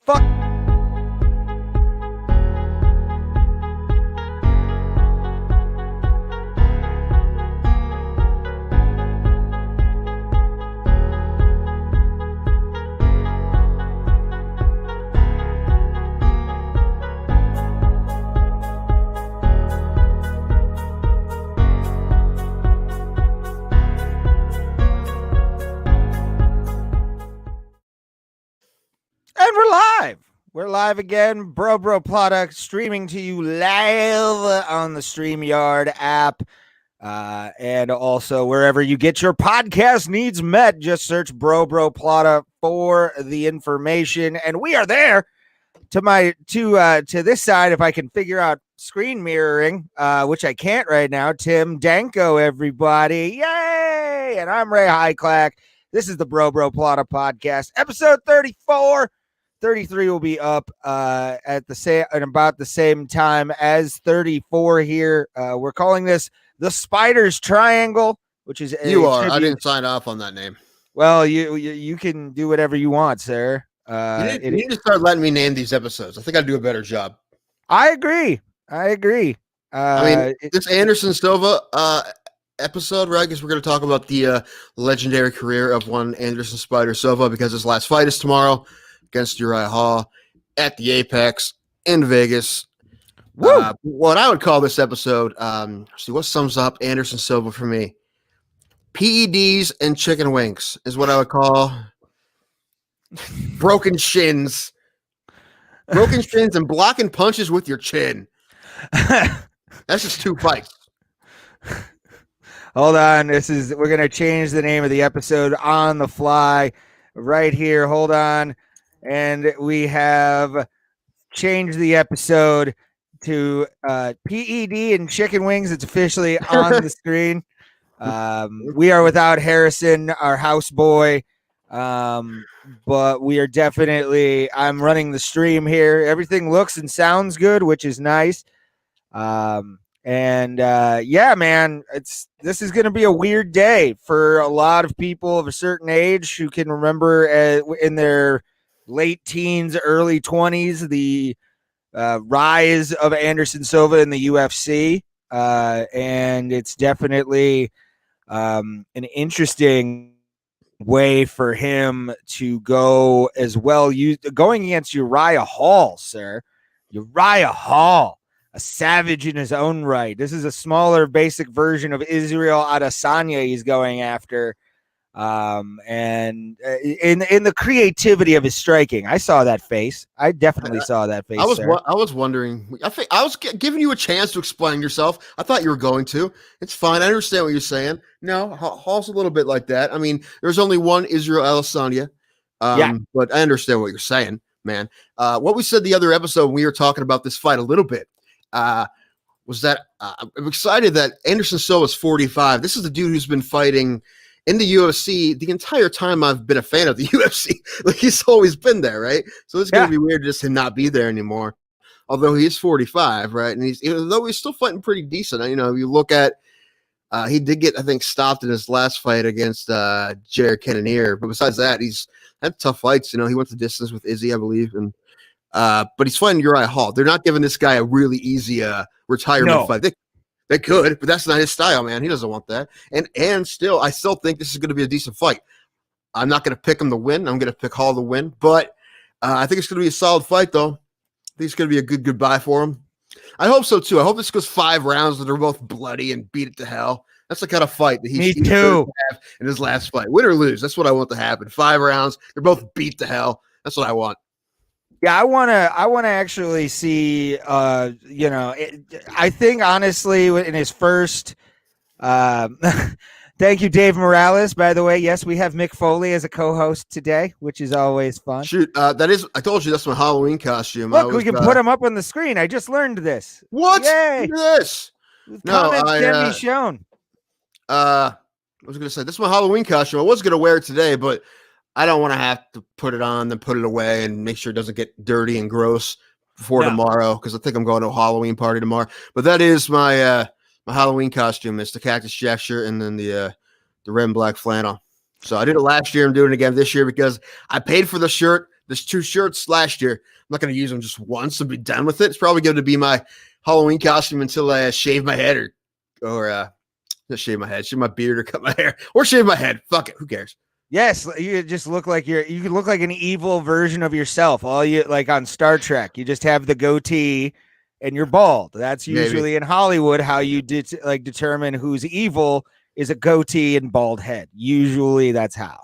fuck. And we're live. We're live again. Bro Plata streaming to you live on the StreamYard app. And also wherever you get your podcast needs met, just search Bro Plata for the information. And we are there to this side. If I can figure out screen mirroring, which I can't right now. Tim Danko, everybody. Yay. And I'm Ray Highclack. This is the Bro Plata podcast, episode 34. 33 will be up at about the same time as 34 here. We're calling this the Spider's Triangle, which is I didn't sign off on that name. Well, you can do whatever you want, sir. You need to start letting me name these episodes. I think I'd do a better job. I agree. This Anderson Silva episode, right? I guess we're going to talk about the legendary career of one Anderson Spider Silva, because his last fight is tomorrow against Uriah Hall at the Apex in Vegas. What I would call this episode, what sums up Anderson Silva for me? PEDs and chicken wings is what I would call broken shins. Broken shins and blocking punches with your chin. That's just two fights. Hold on. We're going to change the name of the episode on the fly right here. Hold on. And we have changed the episode to PED and chicken wings. It's officially on the screen. We are without Harrison, our houseboy, but we are definitely. I'm running the stream here. Everything looks and sounds good, which is nice. Yeah, man, this is going to be a weird day for a lot of people of a certain age who can remember in their late teens, early 20s, the rise of Anderson Silva in the UFC. And it's definitely an interesting way for him to go as well. Going against Uriah Hall, sir. Uriah Hall, a savage in his own right. This is a smaller, basic version of Israel Adesanya he's going after. And in the creativity of his striking, I saw that face. I definitely saw that face. I was wondering. I think I was giving you a chance to explain yourself. I thought you were going to. It's fine. I understand what you're saying. No, Hall's a little bit like that. I mean, there's only one Israel Adesanya. But I understand what you're saying, man. What we said the other episode when we were talking about this fight a little bit was that I'm excited that Anderson Silva is 45. This is the dude who's been fighting in the UFC the entire time I've been a fan of the UFC. Like, he's always been there, right? So it's going to be weird just to not be there anymore. Although he is 45, right? And he's still fighting pretty decent. You know, if you look at, he did get, I think, stopped in his last fight against Jared Cannonier. But besides that, he's had tough fights. You know, he went the distance with Izzy, I believe. And but he's fighting Uriah Hall. They're not giving this guy a really easy retirement fight. They could, but that's not his style, man. He doesn't want that. And still, I still think this is going to be a decent fight. I'm not going to pick him to win. I'm going to pick Hall to win. But I think it's going to be a solid fight, though. I think it's going to be a good goodbye for him. I hope so, too. I hope this goes 5 rounds that are both bloody and beat it to hell. That's the kind of fight that he should have in his last fight. Win or lose, that's what I want to happen. 5 rounds, they're both beat to hell. That's what I want. Yeah, I want to actually see, I think, honestly, in his first, thank you, Dave Morales, by the way. Yes, we have Mick Foley as a co-host today, which is always fun. Shoot, I told you that's my Halloween costume. Look, we can put him up on the screen. I just learned this. What? Yay. Look at this. Comments can be shown. I was going to say, this is my Halloween costume. I was going to wear it today, but I don't want to have to put it on, then put it away and make sure it doesn't get dirty and gross before tomorrow, because I think I'm going to a Halloween party tomorrow. But that is my my Halloween costume. It's the Cactus Jack shirt and then the red and black flannel. So I did it last year. I'm doing it again this year because I paid for the shirt, There's 2 shirts last year. I'm not going to use them just once and be done with it. It's probably going to be my Halloween costume until I shave my head or not shave my head, shave my beard or cut my hair or shave my head. Fuck it. Who cares? Yes, you just look like you could look like an evil version of yourself. All you like on Star Trek, you just have the goatee and you're bald. That's usually in Hollywood how you determine who's evil is a goatee and bald head. Usually that's how.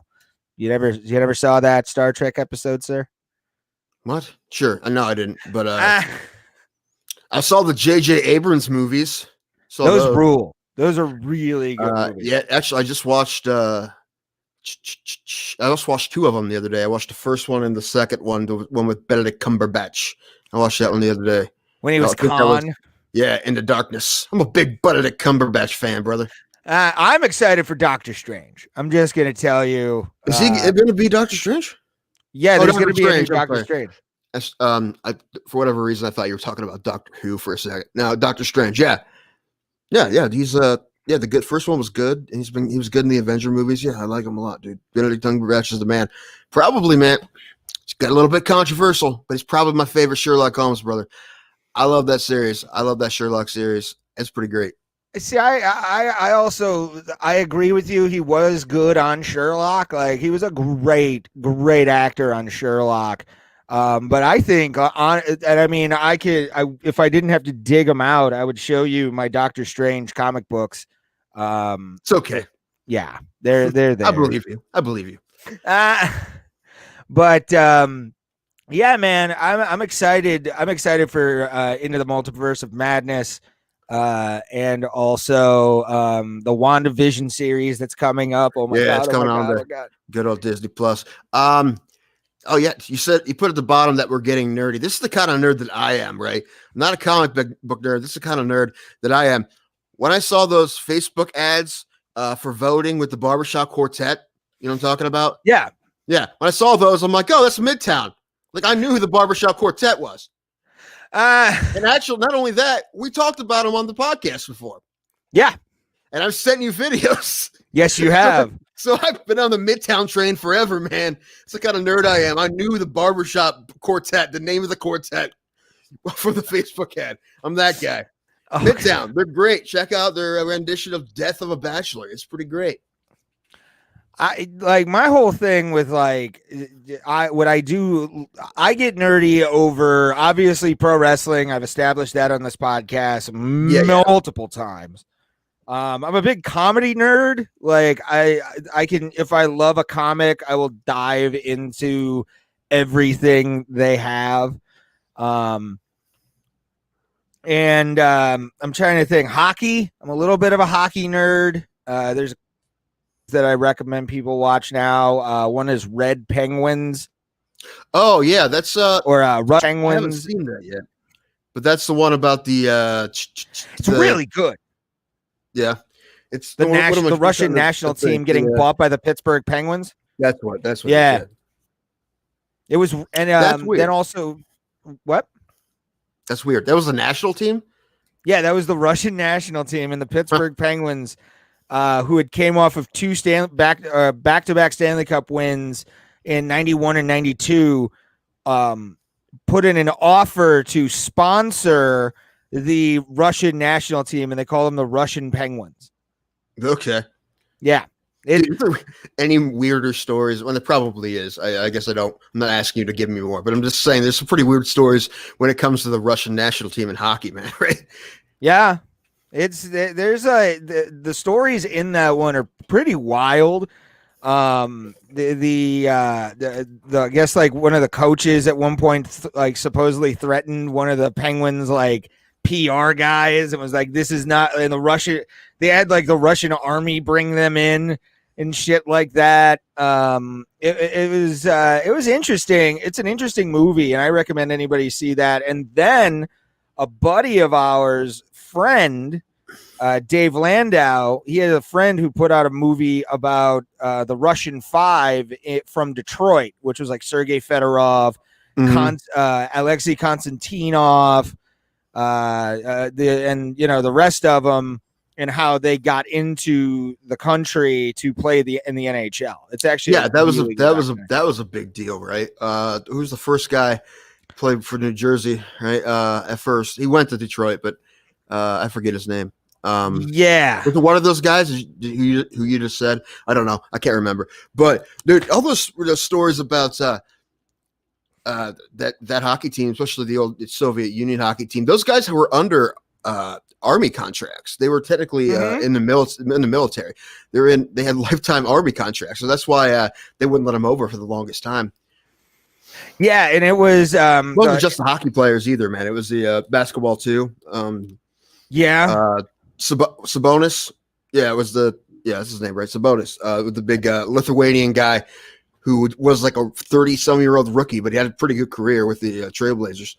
You never saw that Star Trek episode, sir? What? Sure. No, I didn't. But I saw the J.J. Abrams movies. Those rule. Those are really good movies. Yeah, actually, I just watched 2 of them the other day. I watched the first one and the second one, the one with Benedict Cumberbatch. I watched that one the other day. When he was Khan? Into Darkness. I'm a big Benedict Cumberbatch fan, brother. I'm excited for Doctor Strange. I'm just going to tell you. Is he going to be Doctor Strange? Yeah, there's going to be a new Doctor Strange. For whatever reason, I thought you were talking about Doctor Who for a second. No, Doctor Strange. Yeah. He's the good first one was good, and he was good in the Avenger movies. Yeah, I like him a lot, dude. Benedict Cumberbatch is the man. Probably, man. It's got a little bit controversial, but he's probably my favorite Sherlock Holmes, brother. I love that series. I love that Sherlock series. It's pretty great. See, I also agree with you. He was good on Sherlock. Like he was a great actor on Sherlock. But I think if I didn't have to dig them out, I would show you my Doctor Strange comic books. It's okay. Yeah, they're there. I believe you. But yeah, man, I'm excited. I'm excited for Into the Multiverse of Madness. And also the WandaVision series that's coming up. Oh my god, it's coming on there. Good old Disney Plus. Oh yeah, you said you put at the bottom that we're getting nerdy. This is the kind of nerd that I am, right? I'm not a comic book nerd. This is the kind of nerd that I am. When I saw those Facebook ads for voting with the Barbershop Quartet, you know what I'm talking about? Yeah. When I saw those, I'm like, oh, that's Midtown. Like I knew who the Barbershop Quartet was. And actually, not only that, we talked about them on the podcast before. Yeah. And I've sent you videos. Yes, you have. So I've been on the Midtown train forever, man. It's the kind of nerd I am. I knew the Barbershop Quartet, the name of the quartet from the Facebook ad. I'm that guy. Okay. Midtown, they're great. Check out their rendition of Death of a Bachelor. It's pretty great. I like my whole thing with I get nerdy over obviously pro wrestling. I've established that on this podcast multiple times. I'm a big comedy nerd. Like I can, if I love a comic, I will dive into everything they have. And I'm trying to think hockey. I'm a little bit of a hockey nerd. There's that I recommend people watch now. One is Red Penguins. Oh yeah, that's Rush Penguins. I haven't seen that yet, but that's the one about the. It's really good. Yeah, it's the Russian national team getting bought by the Pittsburgh Penguins. That's what. Yeah, it was, and then also what? That's weird. That was the national team. Yeah, that was the Russian national team and the Pittsburgh Penguins. Who had came off of two back-to-back Stanley Cup wins in 91 and 92, put in an offer to sponsor the Russian national team, and they call them the Russian Penguins. Okay. Yeah. Any weirder stories? Well, there probably is. I guess I'm not asking you to give me more, but I'm just saying there's some pretty weird stories when it comes to the Russian national team in hockey, man, right? Yeah. The stories in that one are pretty wild. I guess like one of the coaches at one point supposedly threatened one of the Penguins PR guys and was like, this is not in the Russia. They had the Russian army bring them in and shit like that. It was interesting. It's an interesting movie, and I recommend anybody see that. And then a buddy of ours, friend, Dave Landau, he has a friend who put out a movie about the Russian Five from Detroit, which was Sergei Fedorov, Alexei Konstantinov, and the rest of them. and how they got into the country to play in the NHL. It's actually that was a big deal, right? Who's the first guy played for New Jersey, right? At first, he went to Detroit, but I forget his name. Yeah, was it one of those guys who you just said? I don't know. I can't remember. But dude, all those stories about that hockey team, especially the old Soviet Union hockey team, those guys who were under army contracts. They were technically in the military. They had lifetime army contracts, so that's why they wouldn't let them over for the longest time. Yeah, and it was wasn't just the hockey players either, man. It was the basketball too. Sabonis. Yeah, it was that's his name, right? Sabonis, with the big Lithuanian guy who was like a 30-some-year-old rookie, but he had a pretty good career with the Trailblazers.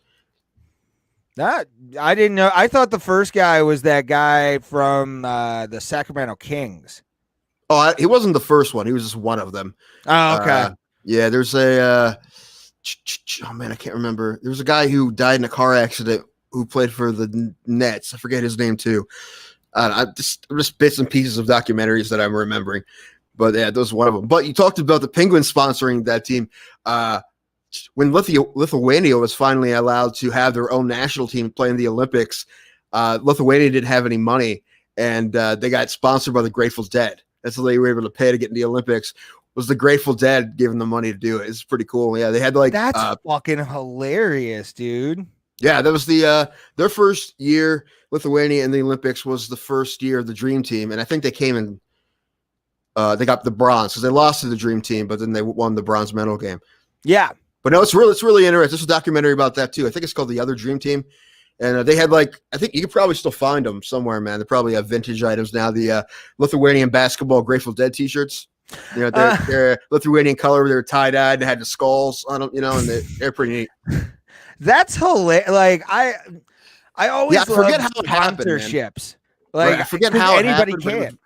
I didn't know. I thought the first guy was that guy from the Sacramento Kings. Oh, he wasn't the first one. He was just one of them. Oh, okay. Yeah, there's a oh man, I can't remember. There was a guy who died in a car accident who played for the Nets. I forget his name too. I just bits and pieces of documentaries that I'm remembering. But yeah, that was one of them. But you talked about the Penguins sponsoring that team. When Lithuania was finally allowed to have their own national team play in the Olympics, Lithuania didn't have any money, and they got sponsored by the Grateful Dead. That's what they were able to pay to get in the Olympics. Was the Grateful Dead giving them money to do it? It's pretty cool. Yeah, they had that's fucking hilarious, dude. Yeah, that was their first year. Lithuania in the Olympics was the first year of the Dream Team, and I think they came in. They got the bronze because they lost to the Dream Team, but then they won the bronze medal game. Yeah, but no, it's really interesting. There's a documentary about that too. I think it's called The Other Dream Team, and they had I think you could probably still find them somewhere, man. They probably have vintage items now. The Lithuanian basketball Grateful Dead T-shirts. You know, they're Lithuanian color. They're tie-dyed. They had the skulls on them, and they're pretty neat. That's hilarious. I always forget how it happened, sponsorships. I forget how anybody it can.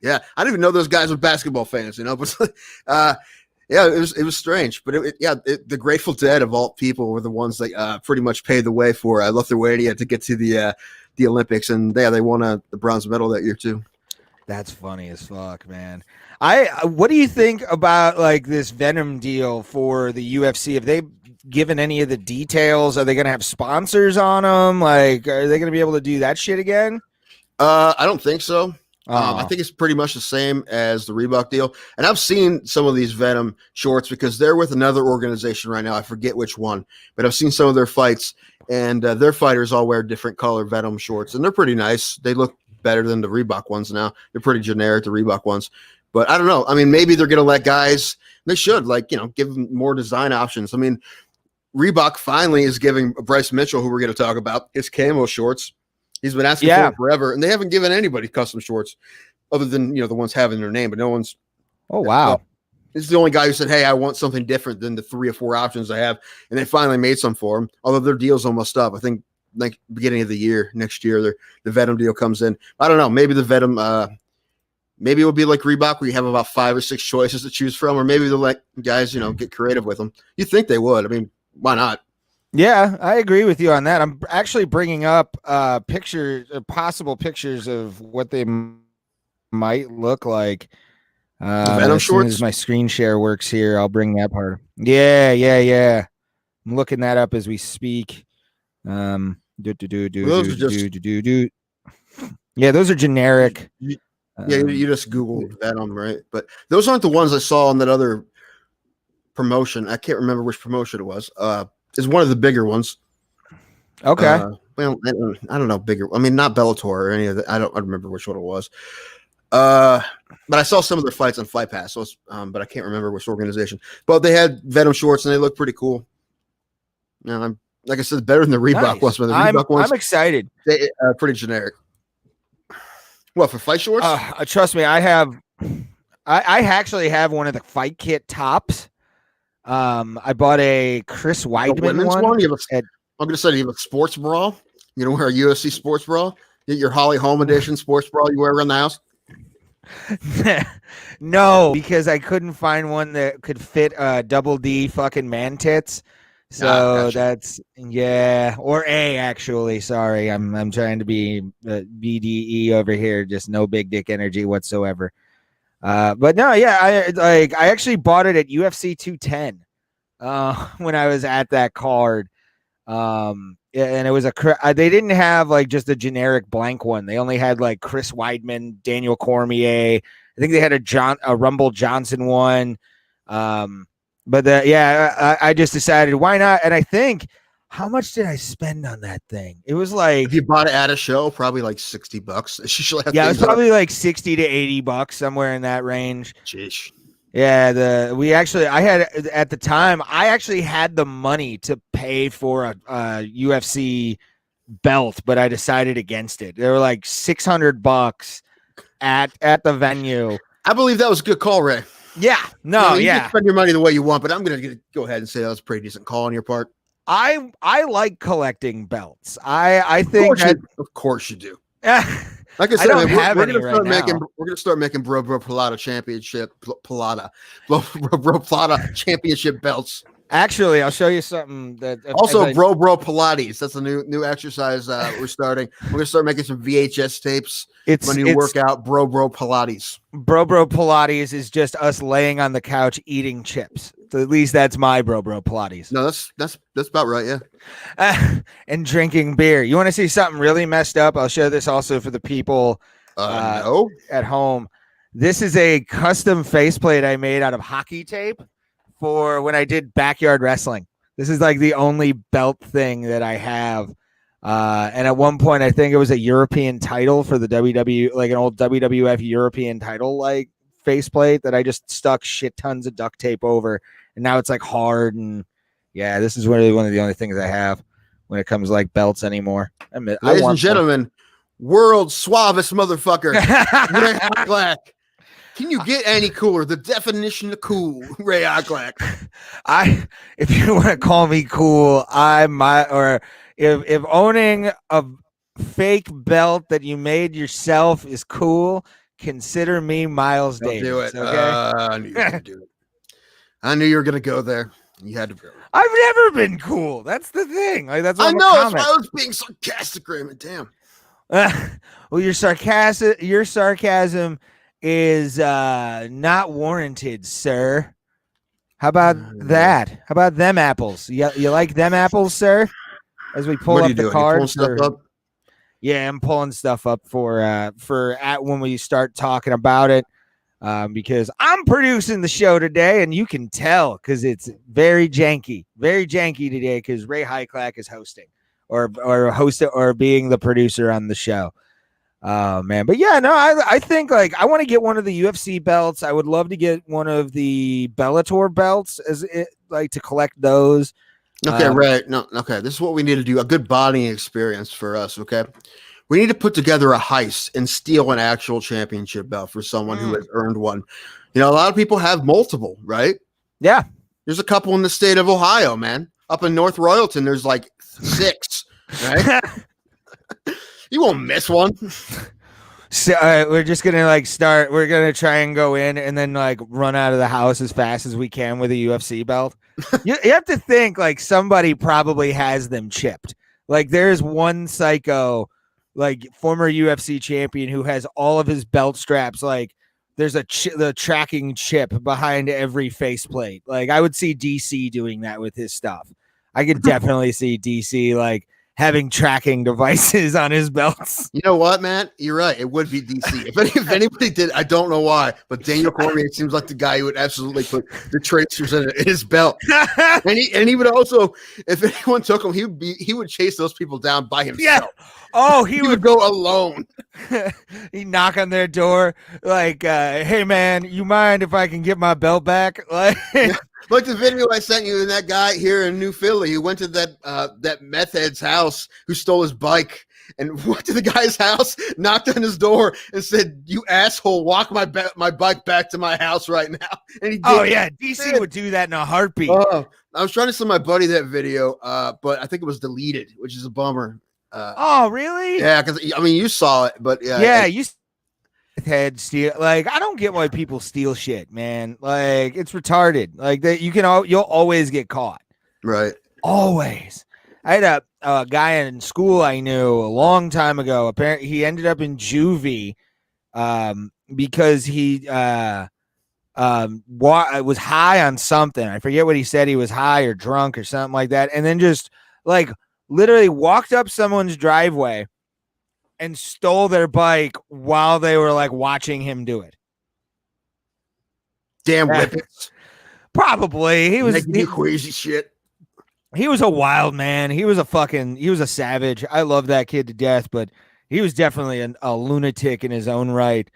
Yeah, I didn't even know those guys were basketball fans, but yeah, it was strange. But the Grateful Dead of all people were the ones that pretty much paved the way for Lithuania to get to the Olympics, and they won the bronze medal that year too. That's funny as fuck, man. What do you think about this Venom deal for the UFC? Have they given any of the details? Are they going to have sponsors on them? Are they going to be able to do that shit again? I don't think so. I think it's pretty much the same as the Reebok deal. And I've seen some of these Venom shorts because they're with another organization right now. I forget which one, but I've seen some of their fights, and their fighters all wear different color Venom shorts, and they're pretty nice. They look better than the Reebok ones now. They're pretty generic, the Reebok ones. But I don't know. I mean, maybe they're going to let guys – they should, give them more design options. I mean, Reebok finally is giving Bryce Mitchell, who we're going to talk about, his camo shorts. He's been asking for it forever, and they haven't given anybody custom shorts other than, the ones having their name, but no one's. Oh, wow. This is the only guy who said, hey, I want something different than the 3 or 4 options I have. And they finally made some for him, although their deal's almost up. I think beginning of the year, next year, the Venom deal comes in. I don't know. Maybe the Venom, maybe it will be like Reebok where you have about 5 or 6 choices to choose from, or maybe they'll let guys, get creative with them. You think they would. I mean, why not? Yeah, I agree with you on that. I'm actually bringing up possible pictures of what they might look like. As soon as my screen share works here, I'll bring that part. Yeah. I'm looking that up as we speak. Yeah, those are generic. You just Googled Venom, right? But those aren't the ones I saw on that other promotion. I can't remember which promotion it was. Is one of the bigger ones. Okay. Well, I don't know, bigger. I mean, not Bellator or any of that. I don't remember which one it was. But I saw some of their fights on Fight Pass. So but I can't remember which organization. But they had Venom shorts and they look pretty cool. Now, I'm like I said, better than the Reebok ones. But the Reebok ones, I'm excited. They pretty generic. What, for fight shorts? Trust me, I actually have one of the Fight Kit tops. I bought a Chris Weidman one. I'm going to say you have a sports bra. You know, wear a UFC sports bra. Get your Holly Home Edition sports bra you wear around the house. No, because I couldn't find one that could fit double D fucking man tits. So Gotcha. that's or A actually. Sorry, I'm trying to be BDE over here. Just no big dick energy whatsoever. But no, yeah, I actually bought it at UFC 210 when I was at that card. And it was they didn't have like just a generic blank one. They only had like Chris Weidman, Daniel Cormier. I think they had a Rumble Johnson one. But I just decided why not? And I think how much did I spend on that thing? It was like If you bought it at a show, probably like $60. It's usually how it was things are. probably like 60 to $80, somewhere in that range. Jeez. Yeah, I had at the time I actually had the money to pay for a UFC belt, but I decided against it. They were like $600 at the venue. I believe that was a good call, Ray. Yeah, no, you yeah. can spend your money the way you want, but I'm gonna go ahead and say that was a pretty decent call on your part. I like collecting belts. I think Of course you do. Like I said, don't have we're any gonna start right making now. we're gonna start making Bro Plata championship Plata Bro Plata championship belts. Actually, I'll show you something that also Bro Pilates. That's a new exercise we're starting. We're gonna start making some VHS tapes when you work out Bro Pilates. Bro Pilates is just us laying on the couch eating chips. So at least that's my Bro Pilates. No, that's about right, yeah. And drinking beer. You want to see something really messed up? I'll show this also for the people no. at home. This is a custom faceplate I made out of hockey tape for when I did backyard wrestling. This is like the only belt thing that I have. And at one point, I think it was a European title for the WWE, like an old WWF European title, like faceplate that I just stuck shit tons of duct tape over. And now it's like hard. And yeah, this is really one of the only things I have when it comes to like belts anymore. Ladies and gentlemen, world's suavest motherfucker, Ray Hocklack. Can you get any cooler? The definition of cool, Ray Hocklack. If you want to call me cool, if owning a fake belt that you made yourself is cool, consider me Miles Davis. Do it. Okay? I knew you were gonna do it. I knew you were gonna go there. You had to go. I've never been cool. That's the thing. Like that's what I know. That's why I was being sarcastic, Raymond. Damn. Well, your sarcasm is not warranted, sir. How about that? How about them apples? You like them apples, sir? As we pull up the cards. Yeah, I'm pulling stuff up for when we start talking about it. Because I'm producing the show today, and you can tell because it's very janky today because Ray Hocklack is hosting or being the producer on the show. Oh man, but yeah, no, I think like I want to get one of the UFC belts. I would love to get one of the Bellator belts to collect those. Okay, right. No, okay. This is what we need to do. A good bonding experience for us. Okay. We need to put together a heist and steal an actual championship belt for someone who has earned one. You know, a lot of people have multiple, right? Yeah. There's a couple in the state of Ohio, man. Up in North Royalton, there's like 6, right? You won't miss one. So we're just gonna we're gonna try and go in and then like run out of the house as fast as we can with a UFC belt. you have to think like somebody probably has them chipped. Like there's one psycho, like former UFC champion who has all of his belt straps. Like there's the tracking chip behind every faceplate. Like I would see DC doing that with his stuff. I could definitely see DC like having tracking devices on his belts. You know what, man? You're right. It would be DC. If anybody did, I don't know why, but Daniel Cormier seems like the guy who would absolutely put the tracers in his belt. and he would also, if anyone took him, he would chase those people down by himself. Yeah. Oh, he would go alone. He'd knock on their door like, hey man, you mind if I can get my belt back? Like the video I sent you and that guy here in New Philly who went to that meth head's house who stole his bike and went to the guy's house, knocked on his door and said, "You asshole, walk my bike back to my house right now." And he did. Oh yeah, DC would do that in a heartbeat. I was trying to send my buddy that video, but I think it was deleted, which is a bummer. Oh really? Yeah, because I mean you saw it, but yeah, you head steal. Like I don't get why people steal shit, man. Like it's retarded. Like that you'll always get caught. Right. Always. I had a guy in school I knew a long time ago. Apparently, he ended up in juvie because he was high on something. I forget what he said. He was high or drunk or something like that, and then just like literally walked up someone's driveway and stole their bike while they were like watching him do it. Damn whippets. Probably he was Making you crazy shit. He was a wild man. He was a savage. I love that kid to death, but he was definitely a lunatic in his own right.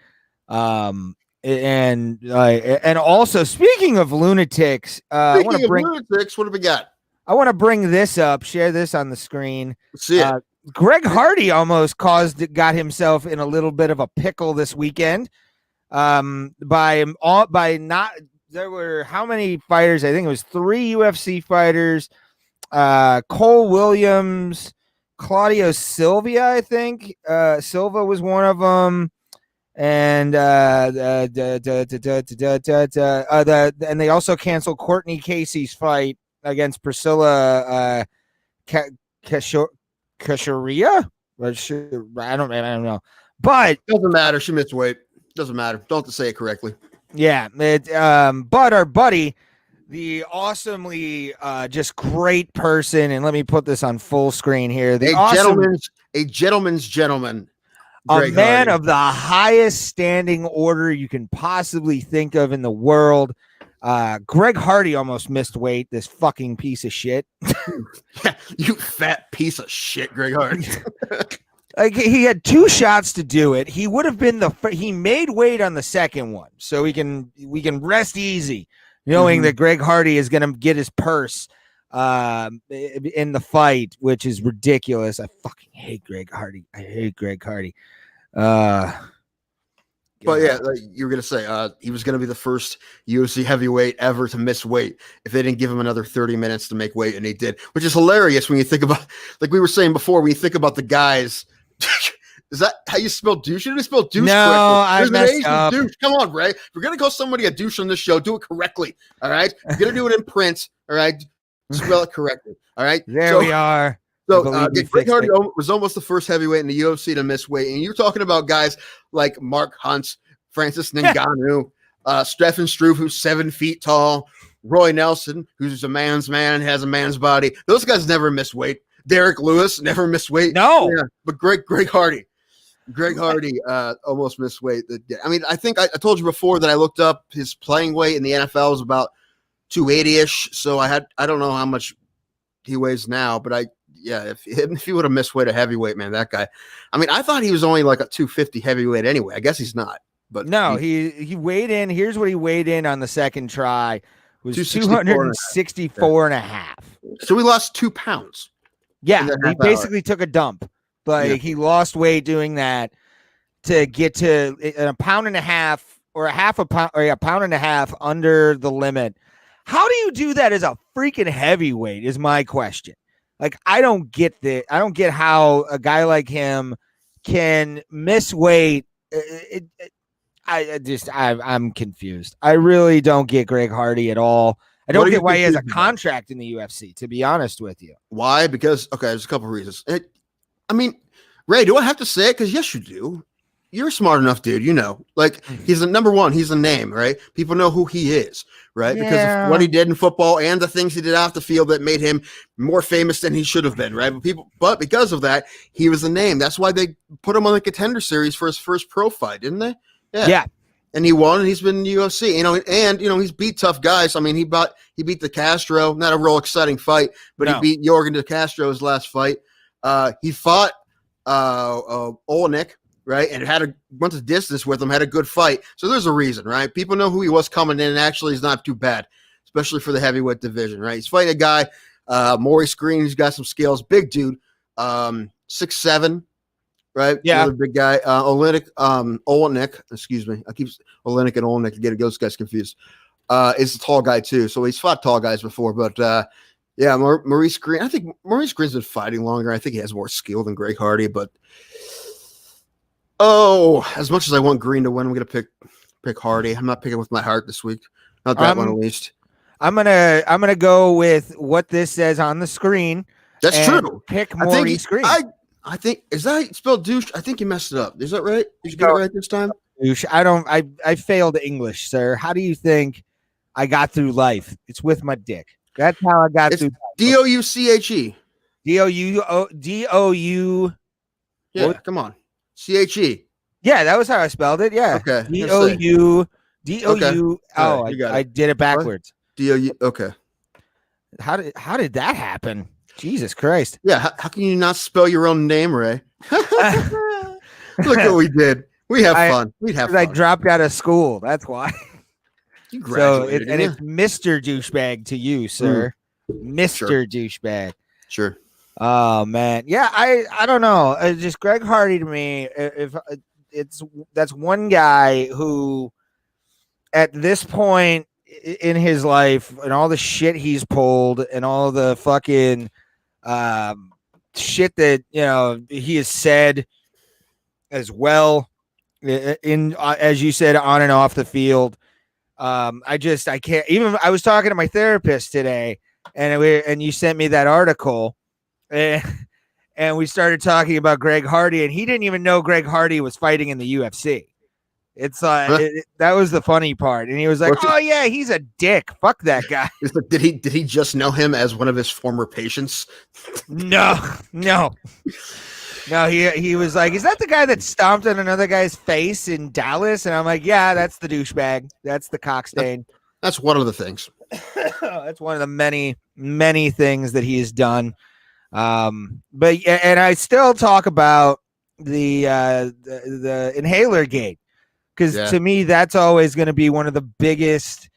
And also speaking of lunatics, I want to bring lunatics, what have we got? I want to bring this up. Share this on the screen. Let's see it. Greg Hardy almost got himself in a little bit of a pickle this weekend. By not there were how many fighters? I think it was 3 UFC fighters. Cole Williams, Claudio Silva, I think. Silva was one of them. And and they also canceled Courtney Casey's fight against Priscilla Cachoeira. I don't know, but doesn't matter. She missed weight. Doesn't matter. Don't have to say it correctly. Yeah, but our buddy, the awesomely just great person, and let me put this on full screen here. A gentleman's gentleman. Greg man Hardy. Of the highest standing order you can possibly think of in the world. Greg Hardy almost missed weight, this fucking piece of shit. You fat piece of shit, Greg Hardy. Like he had 2 shots to do it. He would have been he made weight on the second one. So we can rest easy knowing that Greg Hardy is going to get his purse in the fight, which is ridiculous. I fucking hate Greg Hardy. But yeah, like you were gonna say, he was gonna be the first UFC heavyweight ever to miss weight if they didn't give him another 30 minutes to make weight, and he did, which is hilarious when you think about, like we were saying before, when you think about the guys. Is that how you spell douche? You didn't spell douche correctly. There's an Asian up. Douche. Come on, Ray. If you're gonna call somebody a douche on this show, do it correctly. All right. You're gonna do it in print. All right. Spell it correctly. All right. There we are. So Greg Hardy was almost the first heavyweight in the UFC to miss weight, and you're talking about guys like Mark Hunt, Francis Ngannou, Stefan Struve, who's 7 feet tall, Roy Nelson, who's a man's man, has a man's body. Those guys never miss weight. Derek Lewis never missed weight. No, yeah, but Greg Hardy almost missed weight. I mean, I think I told you before that I looked up his playing weight in the NFL was about 280-ish. So I don't know how much he weighs now, but if he would have missed weight at heavyweight, man, that guy. I mean, I thought he was only like a 250 heavyweight anyway. I guess he's not. But no, he weighed in. Here's what he weighed in on the second try. Was 264 and a half. So he lost 2 pounds. Yeah, he basically took a dump. Like he lost weight doing that to get to a pound and a half or a pound and a half under the limit. How do you do that as a freaking heavyweight is my question. Like, I don't get how a guy like him can miss weight. I'm confused. I really don't get Greg Hardy at all. I don't get why he has a contract in the UFC, to be honest with you. Why? Because, there's a couple of reasons. I mean, Ray, do I have to say it? Because yes, you do. You're a smart enough, dude. You know, like he's the number one. He's a name, right? People know who he is, right? Yeah. Because of what he did in football and the things he did off the field that made him more famous than he should have been, right? But because of that, he was a name. That's why they put him on the Contender Series for his first pro fight, didn't they? Yeah. And he won, and he's been in the UFC, and he's beat tough guys. I mean, he beat the Castro, not a real exciting fight, but he beat Jorgen de Castro his last fight. He fought Olenek, right, and went the distance with him, had a good fight. So there's a reason, right? People know who he was coming in, and actually he's not too bad, especially for the heavyweight division, right? He's fighting a guy, Maurice Green, who's got some skills, big dude, 6'7", right? Yeah. Another big guy. Olenek, excuse me. I keep Olenek and Olenek getting those guys confused. Is a tall guy too. So he's fought tall guys before, but Maurice Green. I think Maurice Green's been fighting longer. I think he has more skill than Greg Hardy, but as much as I want Green to win, I'm gonna pick Hardy. I'm not picking with my heart this week. Not that one at least. I'm gonna go with what this says on the screen. That's and true. Pick I think Maurice Green. I think is that spelled douche? I think you messed it up. Is that right? Did you get it right this time? Douche. I failed English, sir. How do you think I got through life? It's with my dick. That's how I got It's through. Douche. D-O-U. Yeah, come on. CHE. Yeah, that was how I spelled it. Yeah. Okay. D-O-U. Okay. Oh, you got I it. did it backwards. D-O-U. Okay. How did that happen? Jesus Christ. Yeah. How can you not spell your own name, Ray? Look what we did. We have fun. We'd have fun. I dropped out of school. That's why. You graduated. It's Mr. Douchebag to you, sir. Mr. Douchebag. Sure. Oh man. Yeah, I don't know. Just Greg Hardy to me, if that's one guy who at this point in his life and all the shit he's pulled and all the fucking shit that he has said as well in as you said on and off the field. I can't even. I was talking to my therapist today, and you sent me that article, and we started talking about Greg Hardy, and he didn't even know Greg Hardy was fighting in the UFC. It's that was the funny part, and he was like, "Oh yeah, he's a dick. Fuck that guy." Did he just know him as one of his former patients? No. He was like, "Is that the guy that stomped on another guy's face in Dallas?" And I'm like, "Yeah, that's the douchebag. That's the cockstain. That's one of the things. That's one of the many things that he has done." But I still talk about the inhaler gate because to me that's always going to be one of the biggest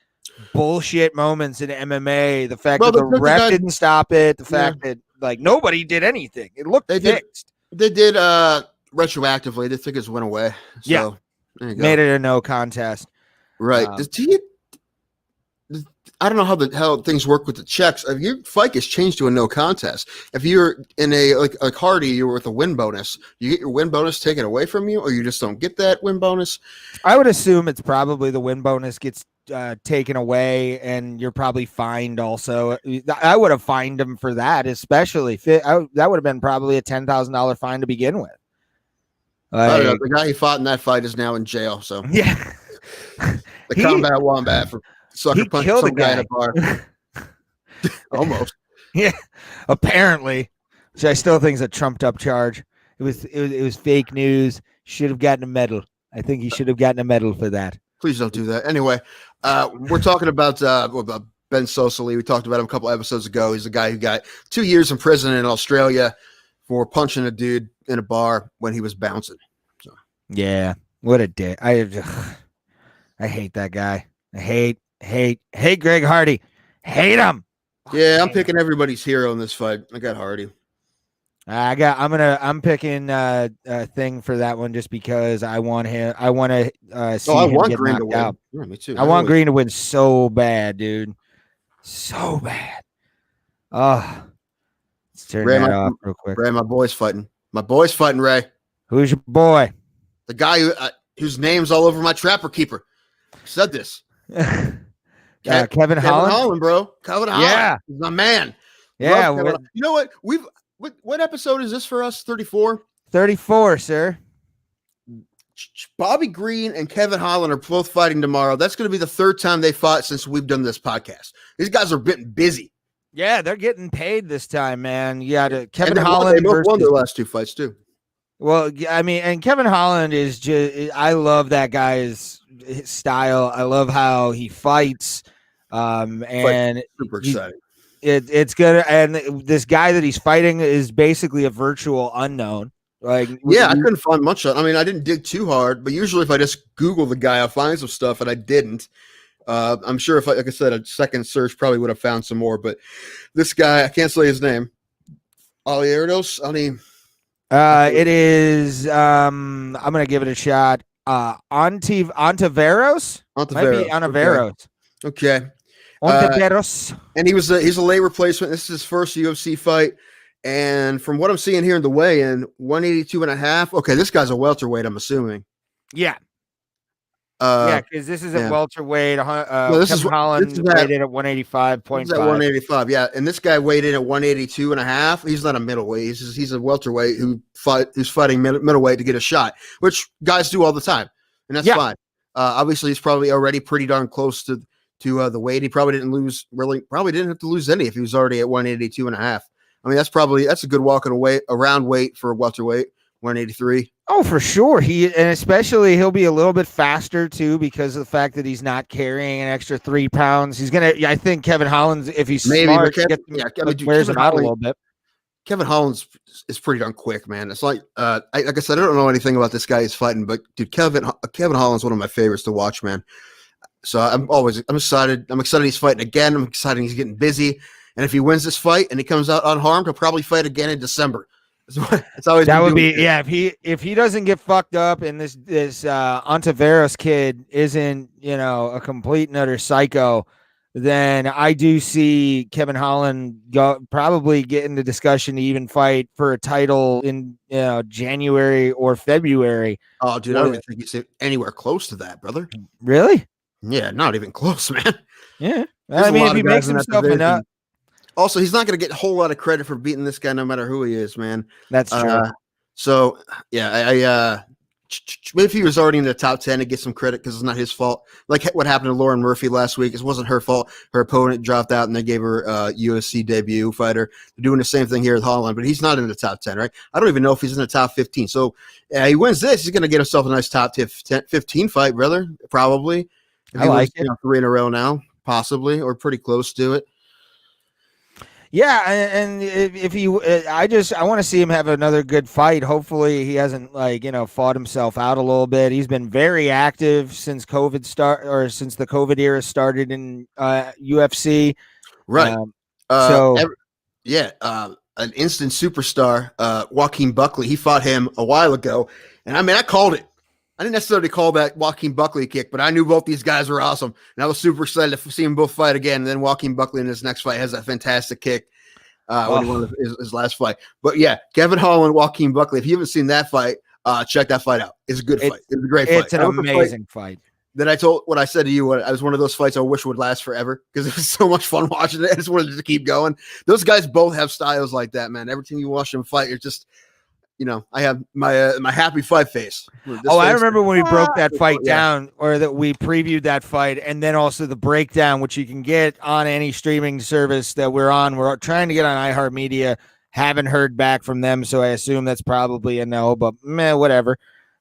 bullshit moments in MMA. The fact that the ref didn't stop it, the fact that like nobody did anything. It looked fixed. They did retroactively. The tickets went away. So made it a no contest. Right. I don't know how things work with the checks. If your fight gets changed to a no contest, if you're in a like Hardy, you're with a win bonus. You get your win bonus taken away from you, or you just don't get that win bonus. I would assume it's probably the win bonus gets taken away, and you're probably fined. Also, I would have fined him for that, especially that would have been probably a $10,000 fine to begin with. I don't know. The guy he fought in that fight is now in jail. So yeah, the combat wombat for sucker punching some guy in a bar. Almost. Yeah, apparently. Which I still think is a trumped up charge. It was fake news. Should have gotten a medal. I think he should have gotten a medal for that. Please don't do that. Anyway, we're talking about Ben Sosoli. We talked about him a couple episodes ago. He's a guy who got 2 years in prison in Australia for punching a dude in a bar when he was bouncing. So yeah, what a dick. I hate that guy. I hate Greg Hardy. Hate him. Yeah, I'm picking everybody's hero in this fight. I got Hardy. I'm picking a thing for that one just because I want him. I want to see him get Green knocked to win. out. Yeah, me too. I want Green to win so bad, dude. So bad. Oh, let's turn that off real quick. Ray, my boy's fighting. My boy's fighting, Ray. Who's your boy? The guy whose name's all over my Trapper Keeper. Said this. Kevin Holland, bro. Kevin Holland. Yeah, he's my man. Yeah. You know what? What episode is this for us? 34? 34, sir. Bobby Green and Kevin Holland are both fighting tomorrow. That's going to be the third time they fought since we've done this podcast. These guys are getting busy. Yeah, they're getting paid this time, man. Yeah, Kevin Holland. They both won their last two fights too. Well, I mean, and Kevin Holland is just—I love that guy's style. I love how he fights. And super exciting. It's good. And this guy that he's fighting is basically a virtual unknown. Like, yeah, I couldn't find much. I mean, I didn't dig too hard, but usually if I just Google the guy, I'll find some stuff, and I didn't. I'm sure if like I said, a second search probably would have found some more, but this guy, I can't say his name. Alierdos? It is, I'm going to give it a shot. Ontiveros? Might be Ontiveros. Okay. Ontiveros. And he's a late replacement. This is his first UFC fight. And from what I'm seeing here in the weigh-in, 182.5. Okay, this guy's a welterweight, I'm assuming. Yeah. Yeah, because this is at Yeah. welterweight. No, Kevin this is Holland at weighed in at this is at 185.5. 185. Yeah, and this guy weighed in at 182 and a half. He's not a middleweight. He's a welterweight who's fighting middleweight to get a shot, which guys do all the time, and that's Yeah. fine. Obviously, he's probably already pretty darn close to the weight. He probably didn't have to lose any if he was already at 182 and a half. I mean, that's a good walking away around weight for a welterweight, 183. Oh, for sure. And especially he'll be a little bit faster too because of the fact that he's not carrying an extra 3 pounds. I think Kevin Holland, if he's smart, wears him out a little bit. Kevin Holland is pretty darn quick, man. It's like, like I said, I don't know anything about this guy he's fighting, but dude, Kevin Holland's one of my favorites to watch, man. So I'm excited. I'm excited he's fighting again. I'm excited he's getting busy. And if he wins this fight and he comes out unharmed, he'll probably fight again in December. It's always that would be if he doesn't get fucked up and this Ontiveros kid isn't a complete and utter psycho, then I do see Kevin Holland probably get into discussion to even fight for a title in January or February. Oh, dude, I don't even think he's anywhere close to that, brother. Really? Yeah, not even close, man. Yeah, I mean, if he makes himself enough. Also, he's not going to get a whole lot of credit for beating this guy, no matter who he is, man. That's true. So, yeah, maybe if he was already in the top 10, he'd get some credit because it's not his fault. Like what happened to Lauren Murphy last week. It wasn't her fault. Her opponent dropped out, and they gave her a UFC debut fighter. They're doing the same thing here with Holland, but he's not in the top 10, right? I don't even know if he's in the top 15. So, he wins this. He's going to get himself a nice top 15 fight, brother, probably. If I like it. 3 in a row now, possibly, or pretty close to it. Yeah, and if he, I want to see him have another good fight. Hopefully, he hasn't fought himself out a little bit. He's been very active since since the COVID era started in UFC. Right. An instant superstar, Joaquin Buckley. He fought him a while ago, and I mean, I called it. I didn't necessarily call that Joaquin Buckley kick, but I knew both these guys were awesome. And I was super excited to see them both fight again. And then Joaquin Buckley in his next fight has that fantastic kick when he won his last fight. But yeah, Kevin Holland, Joaquin Buckley. If you haven't seen that fight, check that fight out. It's a good fight. It's a great fight. It's an amazing fight. That what I said to you, I was one of those fights I wish would last forever because it was so much fun watching it. I just wanted to keep going. Those guys both have styles like that, man. Every time you watch them fight, you're just – I have my happy fight face. I remember when we broke that fight down, or that we previewed that fight, and then also the breakdown, which you can get on any streaming service that we're on. We're trying to get on iHeartMedia. Haven't heard back from them, so I assume that's probably a no. But whatever.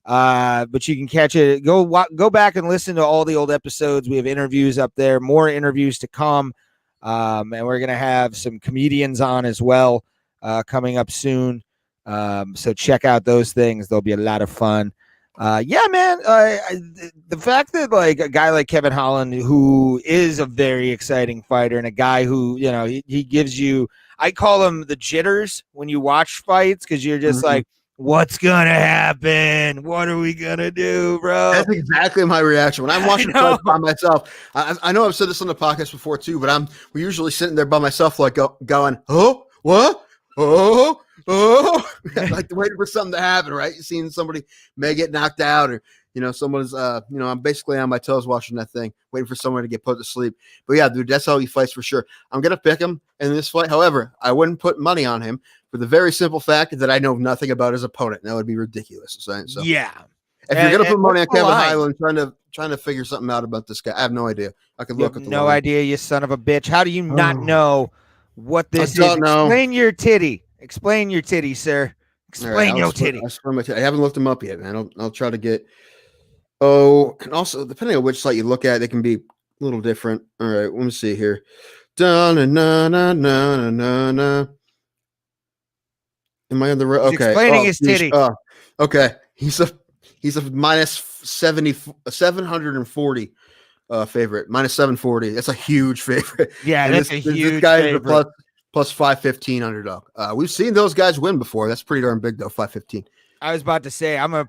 But you can catch it. Go back and listen to all the old episodes. We have interviews up there, more interviews to come, and we're gonna have some comedians on as well coming up soon. So check out those things. They'll be a lot of fun. Yeah, man. The fact that a guy like Kevin Holland, who is a very exciting fighter and a guy who, he gives you, I call him the jitters when you watch fights. Cause you're just like, what's going to happen? What are we going to do, bro? That's exactly my reaction. When I'm watching fights by myself, I know I've said this on the podcast before too, but we're usually sitting there by myself, going, oh, what? Oh, like waiting for something to happen, right? You're seeing somebody may get knocked out, or someone's I'm basically on my toes watching that thing, waiting for someone to get put to sleep. But yeah, dude, that's how he fights for sure. I'm gonna pick him in this fight. However, I wouldn't put money on him for the very simple fact that I know nothing about his opponent. That would be ridiculous. So yeah. If you're gonna put money on Kevin Holland, trying to figure something out about this guy, I have no idea. I could look at the no idea, you son of a bitch. How do you not know what this is? Explain your titty. Explain your titty, sir. Explain your titty. I haven't looked them up yet, man. I'll try to get. Oh, and also depending on which site you look at, they can be a little different. All right, let me see here. Am I on the road? Okay. Explaining his titty. Okay. He's a minus 740 favorite. Minus 740. That's a huge favorite. Yeah, that's a huge this guy favorite. Plus 515 underdog. We've seen those guys win before. That's pretty darn big though. 515. I was about to say I'll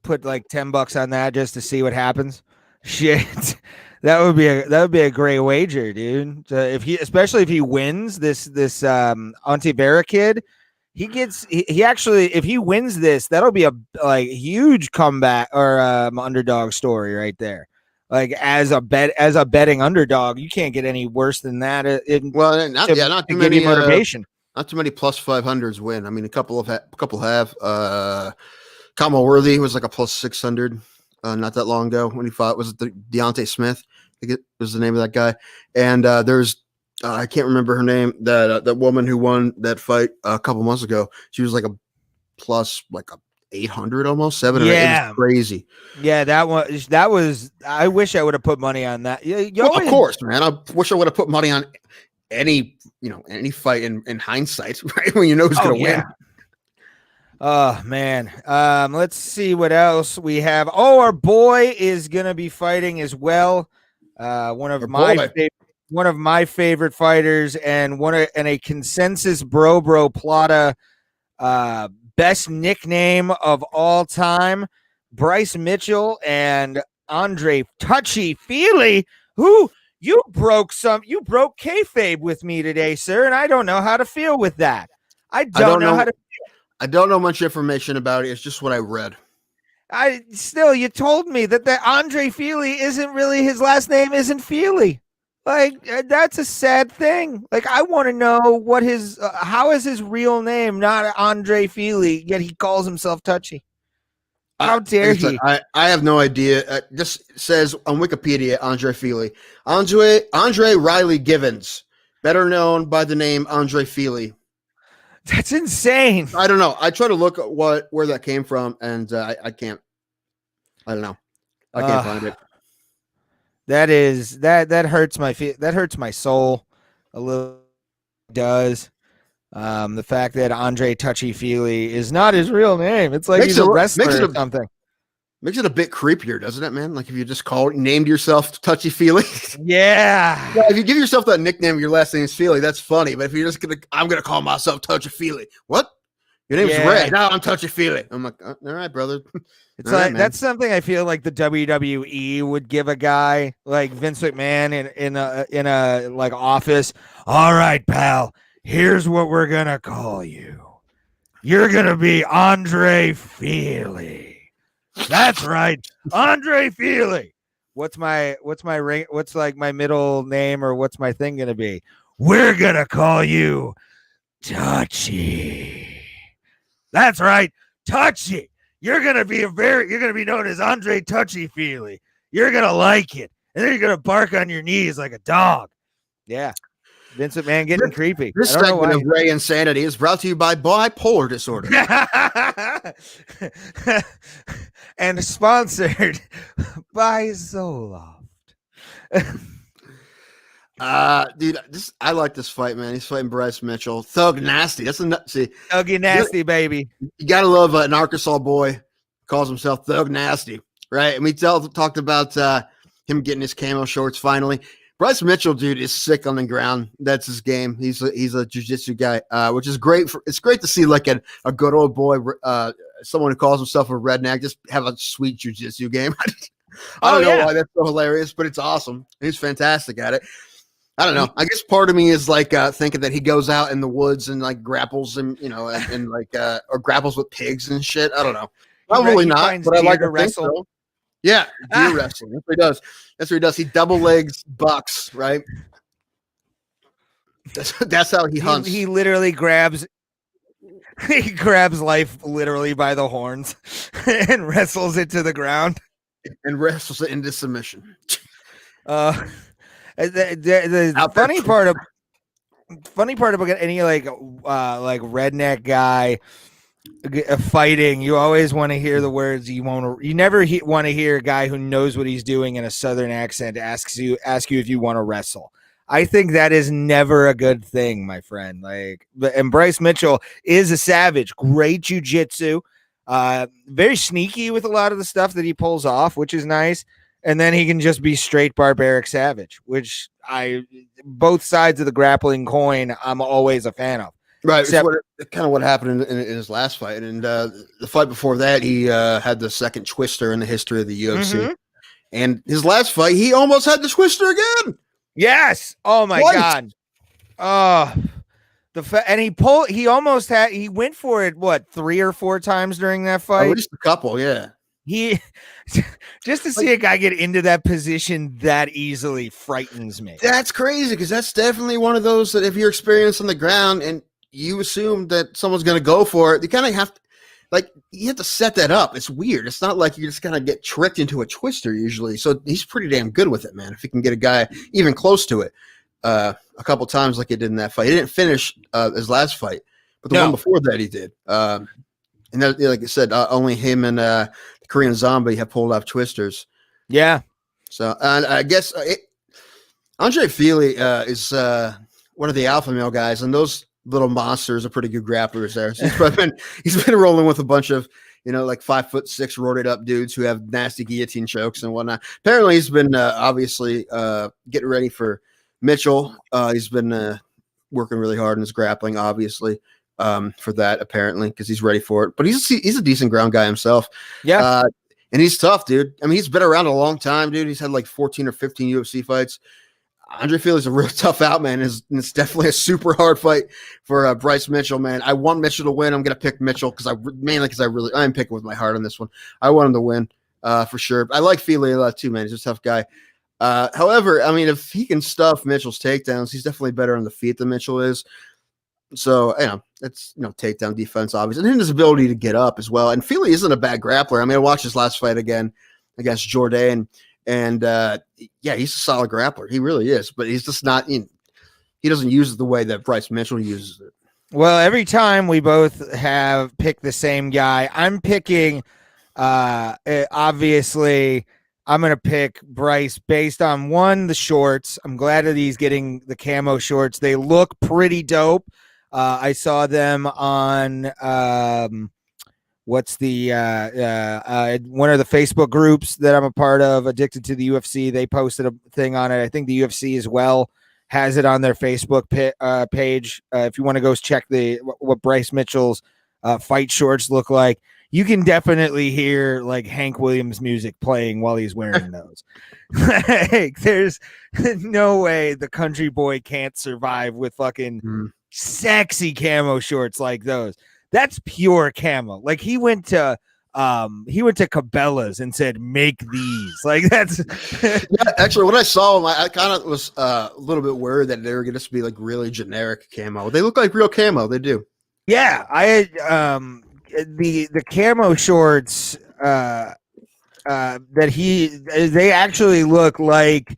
put like $10 on that just to see what happens. Shit, that would be a great wager, dude. Especially if he wins this Ontiveros kid, he actually, if he wins this, that'll be a like huge comeback or underdog story right there. Like as a betting underdog, you can't get any worse than that. Well, not too give you many motivation. not too many plus 500s win. I mean, a couple have. Kamal Worthy was like a plus 600 not that long ago when he fought. Was it Deontay Smith? I think it was the name of that guy. And there's I can't remember her name. That woman who won that fight a couple months ago. She was like a plus like a 800 almost 7 or 8. It was crazy. Yeah, that was. I wish I would have put money on that. Well, of course, man. I wish I would have put money on any fight in hindsight, right? When you know who's going to win. Oh man. Let's see what else we have. Oh, our boy is gonna be fighting as well. One of my favorite fighters, and a consensus bro Plata best nickname of all time, Bryce Mitchell and Andre Touchy Feely, who you broke kayfabe with me today, sir, and I don't know how to feel with that. I don't know how to. I don't know much information about it. It's just what I read. You told me that the Andre Feely isn't really, his last name isn't Feely. Like, that's a sad thing. Like, I want to know what how is his real name not Andre Feely, yet he calls himself Touchy. How dare he? I have no idea. It just says on Wikipedia, Andre Feely. Andre Riley Givens, better known by the name Andre Feely. That's insane. I don't know. I try to look at where that came from, and I can't. I don't know. I can't find it. That hurts that hurts my soul a little. It does. The fact that Andre Touchy Feely is not his real name. It's like he's a wrestler or something. Makes it a bit creepier, doesn't it, man? Like if you just named yourself Touchy Feely. Yeah. If you give yourself that nickname, your last name is Feely, that's funny. But if you're just I'm gonna call myself Touchy Feely. What? Your name's Ray. No, I'm Touchy Feely. I'm like, all right, brother. It's like that's something I feel like the WWE would give a guy like Vince McMahon in a like office. All right, pal. Here's what we're gonna call you. You're gonna be Andre Feely. That's right, Andre Feely. What's my middle name, or what's my thing gonna be? We're gonna call you Touchy. That's right, Touchy. You're gonna be known as Andre Touchy Feely. You're gonna like it, and then you're gonna bark on your knees like a dog. Yeah. Vince McMahon getting creepy. This segment of Ray Insanity is brought to you by bipolar disorder. And sponsored by Zoloft. Dude, I like this fight, man. He's fighting Bryce Mitchell. Thug Nasty. That's Thuggy Nasty, baby. You gotta love an Arkansas boy calls himself Thug Nasty, right? And we talked about him getting his camo shorts finally. Bryce Mitchell, dude, is sick on the ground. That's his game. He's a jiu-jitsu guy, which is great. It's great to see like a good old boy, someone who calls himself a redneck, just have a sweet jiu-jitsu game. I don't know why that's so hilarious, but it's awesome. He's fantastic at it. I don't know. I guess part of me is like thinking that he goes out in the woods and like grapples and or grapples with pigs and shit. I don't know. Probably not, but I like to wrestle. So. Yeah, deer wrestling. That's what he does. That's what he does. He double legs bucks, right? That's how he hunts. He literally grabs life literally by the horns and wrestles it to the ground. And wrestles it into submission. The funny part about any like redneck guy fighting, you always want to hear the words you never want to hear a guy who knows what he's doing in a southern accent ask you if you want to wrestle. I think that is never a good thing, my friend. And Bryce Mitchell is a savage, great jiu-jitsu, very sneaky with a lot of the stuff that he pulls off, which is nice. And then he can just be straight barbaric savage, which both sides of the grappling coin, I'm always a fan of. Right. It's kind of what happened in his last fight. And the fight before that, he had the second twister in the history of the UFC. Mm-hmm. And his last fight, he almost had the twister again. Yes. Oh, my God. Oh, And he almost he went for it, what, 3 or 4 times during that At fight? least a couple, yeah. He just to see a guy get into that position that easily frightens me. That's crazy because that's definitely one of those that if you're experienced on the ground and you assume that someone's going to go for it, you kind of have to, you have to set that up. It's weird. It's not like you just kind of get tricked into a twister usually. So he's pretty damn good with it, man. If he can get a guy even close to it a couple times like he did in that fight. He didn't finish his last fight, but the one before that he did. And that, like I said, only him and the Korean Zombie have pulled off twisters. Yeah. So, and I guess Andre Fili is one of the alpha male guys, and those little monsters are pretty good grapplers there. So he's been rolling with a bunch of, 5'6" roided up dudes who have nasty guillotine chokes and whatnot. Apparently, he's been obviously getting ready for Mitchell. He's been working really hard in his grappling, obviously. For that, apparently, because he's ready for it. But he's a decent ground guy himself. Yeah. And he's tough, dude. I mean, he's been around a long time, dude. He's had like 14 or 15 UFC fights. Andre Fili's a real tough out, man. It's definitely a super hard fight for Bryce Mitchell, man. I want Mitchell to win. I'm going to pick Mitchell I'm picking with my heart on this one. I want him to win for sure. I like Fili a lot too, man. He's a tough guy. However, I mean, if he can stuff Mitchell's takedowns, he's definitely better on the feet than Mitchell is. So, it's, takedown defense, obviously, and his ability to get up as well. And Fili isn't a bad grappler. I mean, I watched his last fight again against Jourdain, and he's a solid grappler. He really is, but he's just not he doesn't use it the way that Bryce Mitchell uses it. Well, every time we both have picked the same guy, I'm picking, obviously, I'm going to pick Bryce based on the shorts. I'm glad that he's getting the camo shorts. They look pretty dope. I saw them on what's the one of the Facebook groups that I'm a part of, Addicted to the UFC. They posted a thing on it. I think the UFC as well has it on their Facebook page. If you want to go check what Bryce Mitchell's fight shorts look like, you can definitely hear like Hank Williams music playing while he's wearing those. There's no way the country boy can't survive with fucking sexy camo shorts like those. That's pure camo. Like he went to Cabela's and said, "Make these." Like that's actually when I saw them, I kind of was a little bit worried that they were going to be like really generic camo. They look like real camo. They do. Yeah, I the camo shorts they actually look like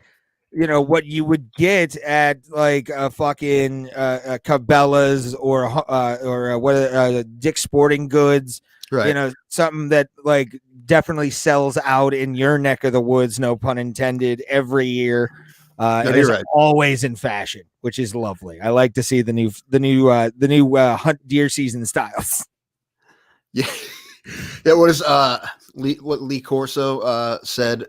what you would get at like a fucking Cabela's or Dick's Sporting Goods, right? Something that like definitely sells out in your neck of the woods, no pun intended, every year. It is always in fashion, which is lovely. I like to see the new hunt deer season styles. Yeah, yeah. What Lee Corso said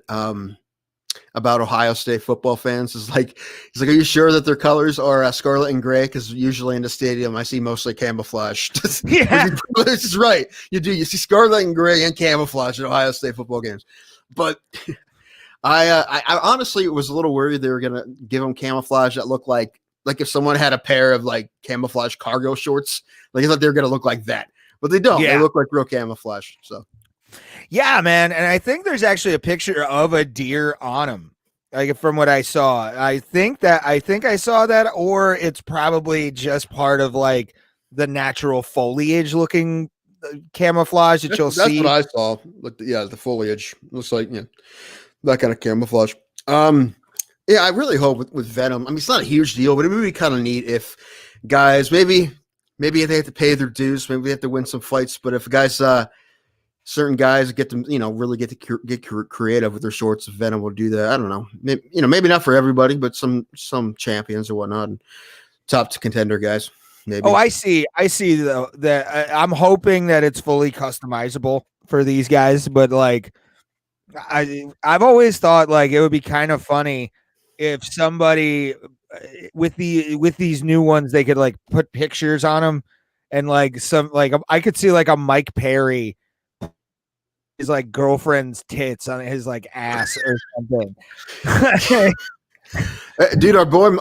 about Ohio State football fans is like, he's like, "Are you sure that their colors are scarlet and gray? Because usually in the stadium, I see mostly camouflage." Yeah, this is right. You do. You see scarlet and gray and camouflage at Ohio State football games, but. I honestly was a little worried they were gonna give them camouflage that looked like if someone had a pair of like camouflage cargo shorts, like I thought they were gonna look like that, but they don't. Yeah. They look like real camouflage. So, yeah, man, and I think there's actually a picture of a deer on them. Like from what I saw, I think I saw that, or it's probably just part of like the natural foliage looking camouflage that you'll see. That's what I saw. Like, the foliage looks like that kind of camouflage. I really hope with Venom. I mean, it's not a huge deal, but it would be kind of neat if guys maybe they have to pay their dues, maybe they have to win some fights. But if guys, certain guys get them, really get to get creative with their shorts, Venom will do that. I don't know. Maybe not for everybody, but some champions or whatnot, and top contender guys. Maybe. Oh, I see though that I'm hoping that it's fully customizable for these guys, but like. I've always thought like it would be kind of funny if somebody with these new ones, they could like put pictures on them and like I could see like a Mike Perry his like girlfriend's tits on his like ass or something. Dude, our boy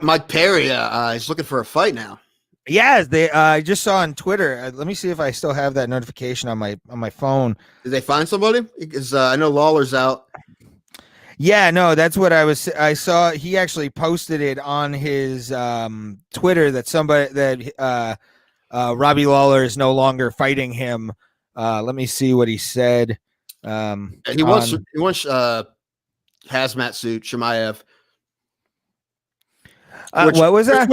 Mike Perry is looking for a fight now. Yes, they. I just saw on Twitter. Let me see if I still have that notification on my phone. Did they find somebody? Because I know Lawler's out. Yeah, no, that's what I was. I saw he actually posted it on his Twitter that somebody that Robbie Lawler is no longer fighting him. Let me see what he said. He wants On hazmat suit Shemaev. Which what was that?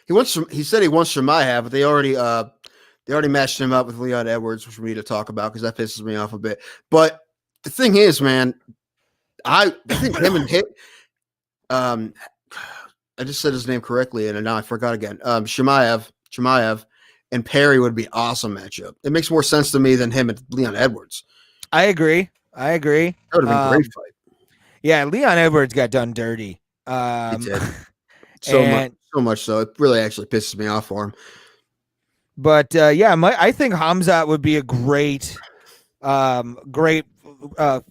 he said he wants Shemaev, but they already matched him up with Leon Edwards, which we need to talk about because that pisses me off a bit. But the thing is, man, I think him and Hit. I just said his name correctly, and now I forgot again. Shemaev, and Perry would be awesome matchup. It makes more sense to me than him and Leon Edwards. I agree. That would have been a great fight. Yeah, Leon Edwards got done dirty. He did. So much so. It really actually pisses me off for him. But I think Hamzat would be a great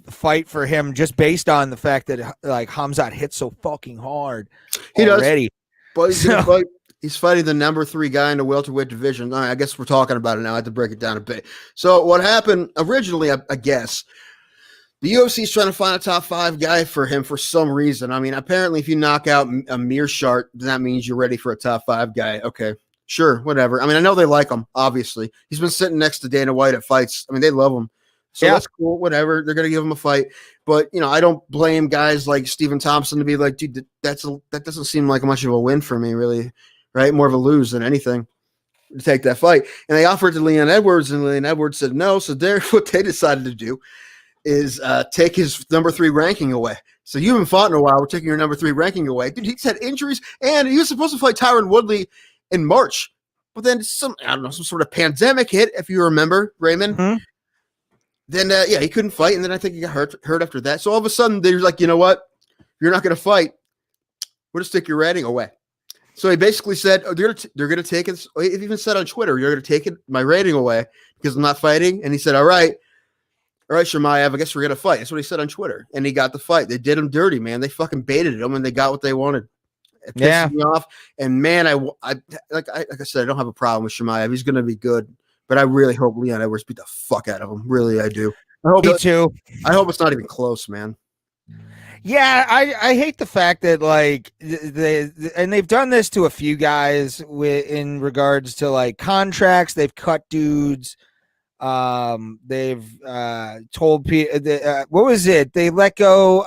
fight for him, just based on the fact that like Hamzat hits so fucking hard. He already. Does, but he's fighting the number 3 guy in the welterweight division. All right, I guess we're talking about it now. I have to break it down a bit. So what happened originally, I guess, the UFC is trying to find a top 5 guy for him for some reason. I mean, apparently, if you knock out a Mearshart, that means you're ready for a top 5 guy. Okay, sure, whatever. I mean, I know they like him, obviously. He's been sitting next to Dana White at fights. I mean, they love him. So that's cool, whatever. They're going to give him a fight. But, I don't blame guys like Stephen Thompson to be like, dude, that doesn't seem like much of a win for me, really, right? More of a lose than anything to take that fight. And they offered to Leon Edwards, and Leon Edwards said no. So what they decided to do is take his number 3 ranking away. So you haven't fought in a while. We're taking your number 3 ranking away. Dude, he's had injuries, and he was supposed to fight Tyron Woodley in March. But then some sort of pandemic hit, if you remember, Raymond. Mm-hmm. Then, he couldn't fight, and then I think he got hurt after that. So all of a sudden, they're like, you know what? You're not going to fight. We're going to take your rating away. So he basically said, they're going to take it. He even said on Twitter, you're going to take my rating away because I'm not fighting. And he said, all right, Shemaev, I guess we're going to fight. That's what he said on Twitter. And he got the fight. They did him dirty, man. They fucking baited him, and they got what they wanted. It pissed me off. And, man, like I said, I don't have a problem with Shemaev. He's going to be good. But I really hope Leon Edwards beat the fuck out of him. Really, I do. Me too. I hope it's not even close, man. Yeah, I hate the fact that like they've done this to a few guys in regards to like contracts. They've cut dudes. They've told people what was it? They let go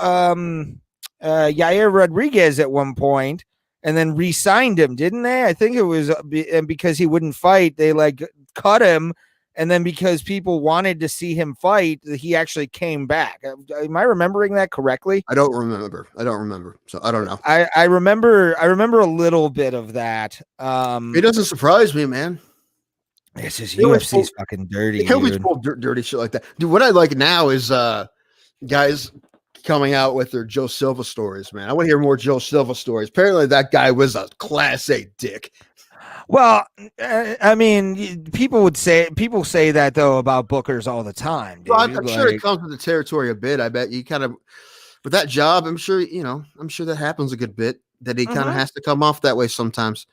Yair Rodriguez at one point and then re-signed him, didn't they? I think it was because he wouldn't fight. They like cut him, and then because people wanted to see him fight, he actually came back. Am I remembering that correctly? I don't remember. So I don't know. I remember a little bit of that. It doesn't surprise me, man. This is UFC's fucking dirty. They always pull dirty shit like that. Dude, what I like now is guys coming out with their Joe Silva stories, man. I want to hear more Joe Silva stories. Apparently that guy was a class A dick. Well, I mean, people say that though about bookers all the time. Dude. Well, I'm sure it comes with the territory a bit. I bet you kind of, with that job, I'm sure that happens a good bit, that he kind of has to come off that way sometimes.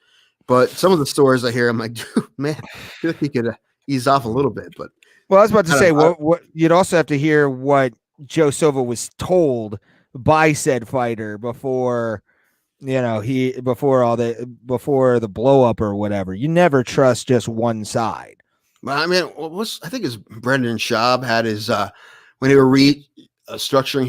But some of the stories I hear, I'm like, dude, man, I feel like he could ease off a little bit. But I was about to say, what you'd also have to hear what Joe Silva was told by said fighter before. Before the blow up or whatever. You never trust just one side. Well, I mean, I think his Brendan Schaub had his when they were structuring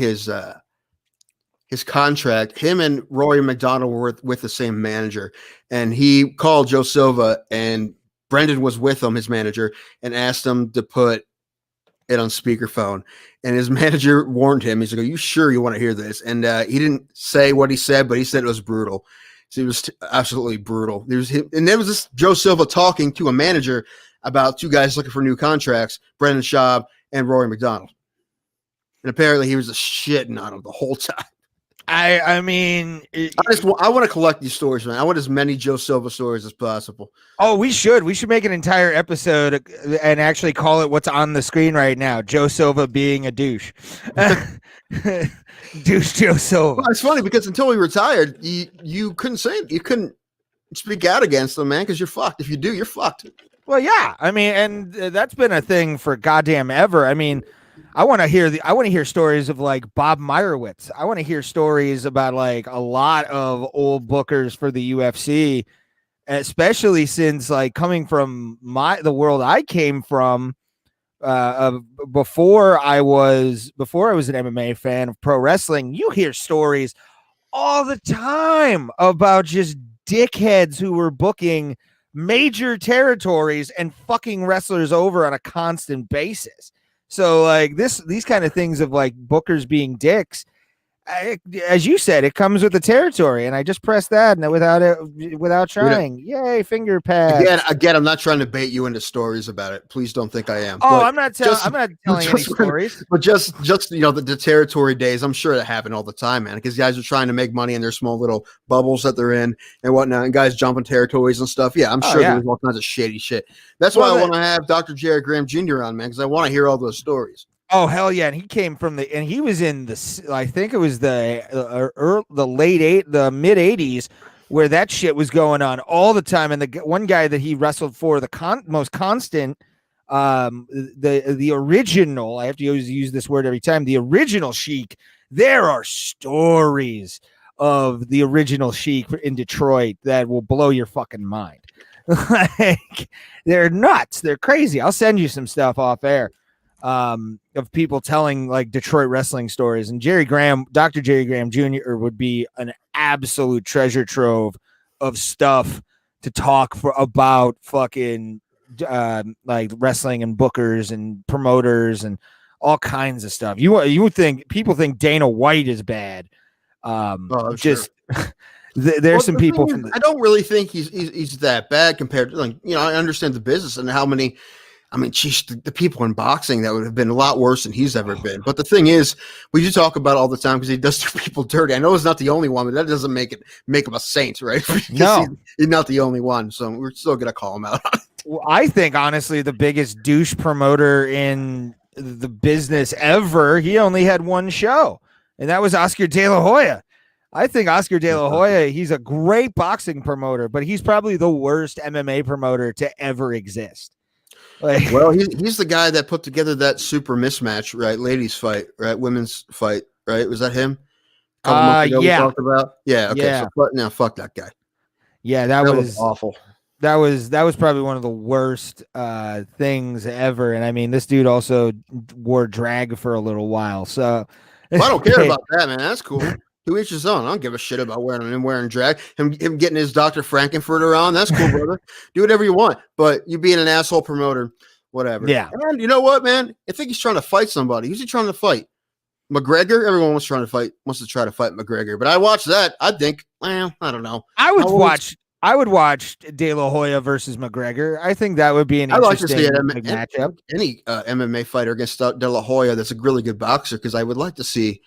his contract. Him and Rory McDonald were with the same manager, and he called Joe Silva, and Brendan was with him, his manager, and asked him to put it on speakerphone. And his manager warned him. He's like, "Are you sure you want to hear this?" And he didn't say what he said, but he said it was brutal. So it was absolutely brutal. There was this Joe Silva talking to a manager about 2 guys looking for new contracts, Brendan Schaub and Rory McDonald. And apparently he was just shitting on him the whole time. I mean, I want to collect these stories, man. I want as many Joe Silva stories as possible. Oh, we should make an entire episode and actually call it what's on the screen right now. Joe Silva being a douche. Douche Joe Silva. Well, it's funny because until he retired, you couldn't say it. You couldn't speak out against them, man, because you're fucked. If you do, you're fucked. Well, yeah. I mean, and that's been a thing for goddamn ever. I mean, I want to hear stories of like Bob Meyerowitz. I want to hear stories about like a lot of old bookers for the UFC, especially since like coming from the world I came from before I was an MMA fan of pro wrestling. You hear stories all the time about just dickheads who were booking major territories and fucking wrestlers over on a constant basis. So like these kind of things of like bookers being dicks, as you said, it comes with the territory, and I just pressed that and without trying. Yay, finger pads. Again, I'm not trying to bait you into stories about it. Please don't think I am. Oh, I'm not telling any stories. But just the territory days, I'm sure that happen all the time, man. Because guys are trying to make money in their small little bubbles that they're in and whatnot, and guys jumping territories and stuff. Yeah, I'm sure there's all kinds of shady shit. That's why I want to have Dr. Jared Graham Jr. on, man, because I want to hear all those stories. Oh hell yeah! And he came from he was in I think it was the mid '80s, where that shit was going on all the time. And the one guy that he wrestled for, the most constant, the original. I have to always use this word every time. The original Sheik. There are stories of the original Sheik in Detroit that will blow your fucking mind. Like they're nuts. They're crazy. I'll send you some stuff off air. Of people telling like Detroit wrestling stories, and Dr. Jerry Graham Jr. would be an absolute treasure trove of stuff to talk about fucking like wrestling and bookers and promoters and all kinds of stuff. You would think people think Dana White is bad. Just sure. There's some people. I don't really think he's that bad compared to, like, I understand the business and how many. I mean, geez, the people in boxing that would have been a lot worse than he's ever been. But the thing is, we do talk about it all the time because he does do people dirty. I know he's not the only one, but that doesn't make him a saint, right? No, he's not the only one. So we're still gonna call him out. Well, I think honestly, the biggest douche promoter in the business ever. He only had one show, and that was Oscar De La Hoya. I think Oscar De La Hoya, he's a great boxing promoter, but he's probably the worst MMA promoter to ever exist. Like, well, he's the guy that put together that super mismatch, right? Ladies fight, right? Women's fight, right? Was that him? Yeah. We talked about? Yeah. Okay. Yeah. So fuck that guy. Yeah, that was awful. That was probably one of the worst things ever. And I mean, this dude also wore drag for a little while. So I don't care about that, man. That's cool. To each his own. I don't give a shit about wearing drag. Him getting his Dr. Frankenfurter on. That's cool, brother. Do whatever you want. But you being an asshole promoter, whatever. Yeah. And you know what, man? I think he's trying to fight somebody. Who's he trying to fight? McGregor? Everyone wants to try to fight McGregor. But I watched that. I think, well, I don't know. I would watch De La Hoya versus McGregor. I think that would be an interesting matchup. Any MMA fighter against De La Hoya that's a really good boxer, because I would like to see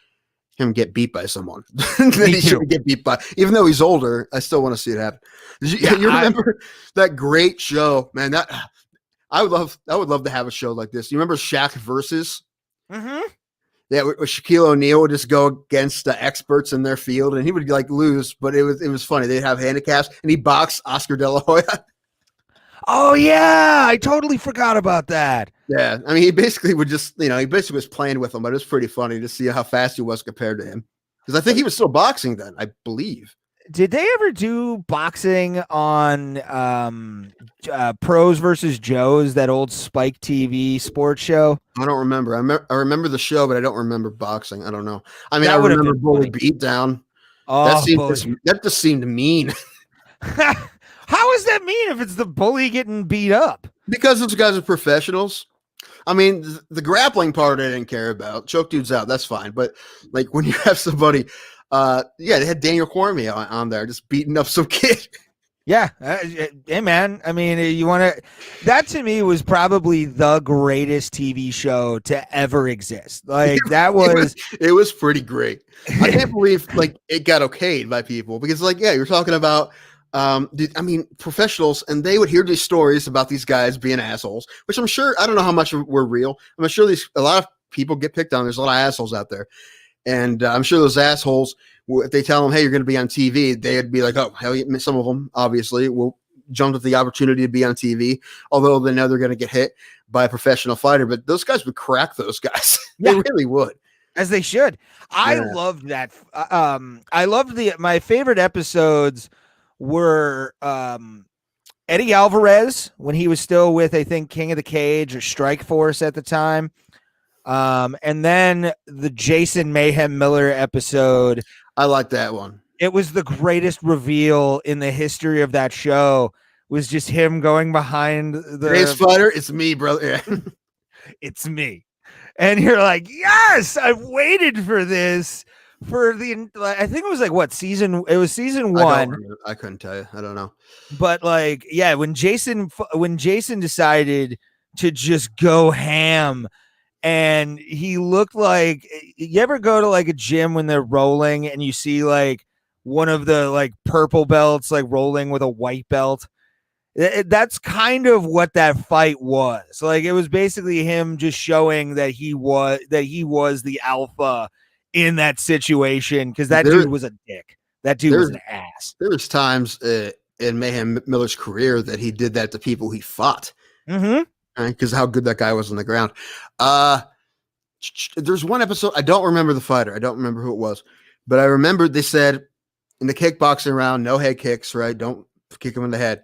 him get beat by someone. He should get beat by, even though he's older. I still want to see it happen. You remember that great show, man? That I would love to have a show like this. You remember Shaq versus? Mm-hmm. Yeah, where Shaquille O'Neal would just go against the experts in their field, and he would like lose, but it was funny. They'd have handicaps, and he boxed Oscar De La Hoya. Oh yeah, I totally forgot about that. Yeah, I mean, he basically was playing with him, but it was pretty funny to see how fast he was compared to him. Because I think he was still boxing then, I believe. Did they ever do boxing on Pros versus Joes, that old Spike TV sports show? I don't remember. I remember the show, but I don't remember boxing. I don't know. I mean, I remember Bully Beatdown. Oh, that just seemed mean. How is that mean if it's the bully getting beat up? Because those guys are professionals. I mean, the grappling part I didn't care about. Choke dudes out, that's fine. But like when you have somebody, they had Daniel Cormier on there just beating up some kid. Yeah. Hey, man. I mean, that to me was probably the greatest TV show to ever exist. Like that was. It was pretty great. I can't believe like it got okayed by people because you're talking about. Professionals, and they would hear these stories about these guys being assholes, which I'm sure, I don't know how much were real. I'm sure a lot of people get picked on. There's a lot of assholes out there. And I'm sure those assholes, if they tell them, hey, you're going to be on TV, they'd be like, oh, hell yeah. Some of them, obviously, will jump at the opportunity to be on TV, although they know they're going to get hit by a professional fighter. But those guys would crack those guys. They really would. As they should. I loved that. I loved my favorite episodes were Eddie Alvarez when he was still with, I think, King of the Cage or Strike Force at the time. And then the Jason Mayhem Miller episode. I like that one. It was the greatest reveal in the history of that show. Was just him going behind the race fighter. It's me, brother. It's me. And you're like, yes, I've waited for this for I think it was like what season? It was season 1. I couldn't tell you. I don't know. But like, yeah, when Jason decided to just go ham, and he looked like, you ever go to like a gym when they're rolling and you see like one of the like purple belts like rolling with a white belt? That's kind of what that fight was. Like, it was basically him just showing that he was the alpha in that situation, because that dude was a dick. That dude was an ass. There was times in Mayhem Miller's career that he did that to people he fought. Because how good that guy was on the ground. There's one episode, I don't remember the fighter. I don't remember who it was. But I remember they said in the kickboxing round, no head kicks, right? Don't kick him in the head.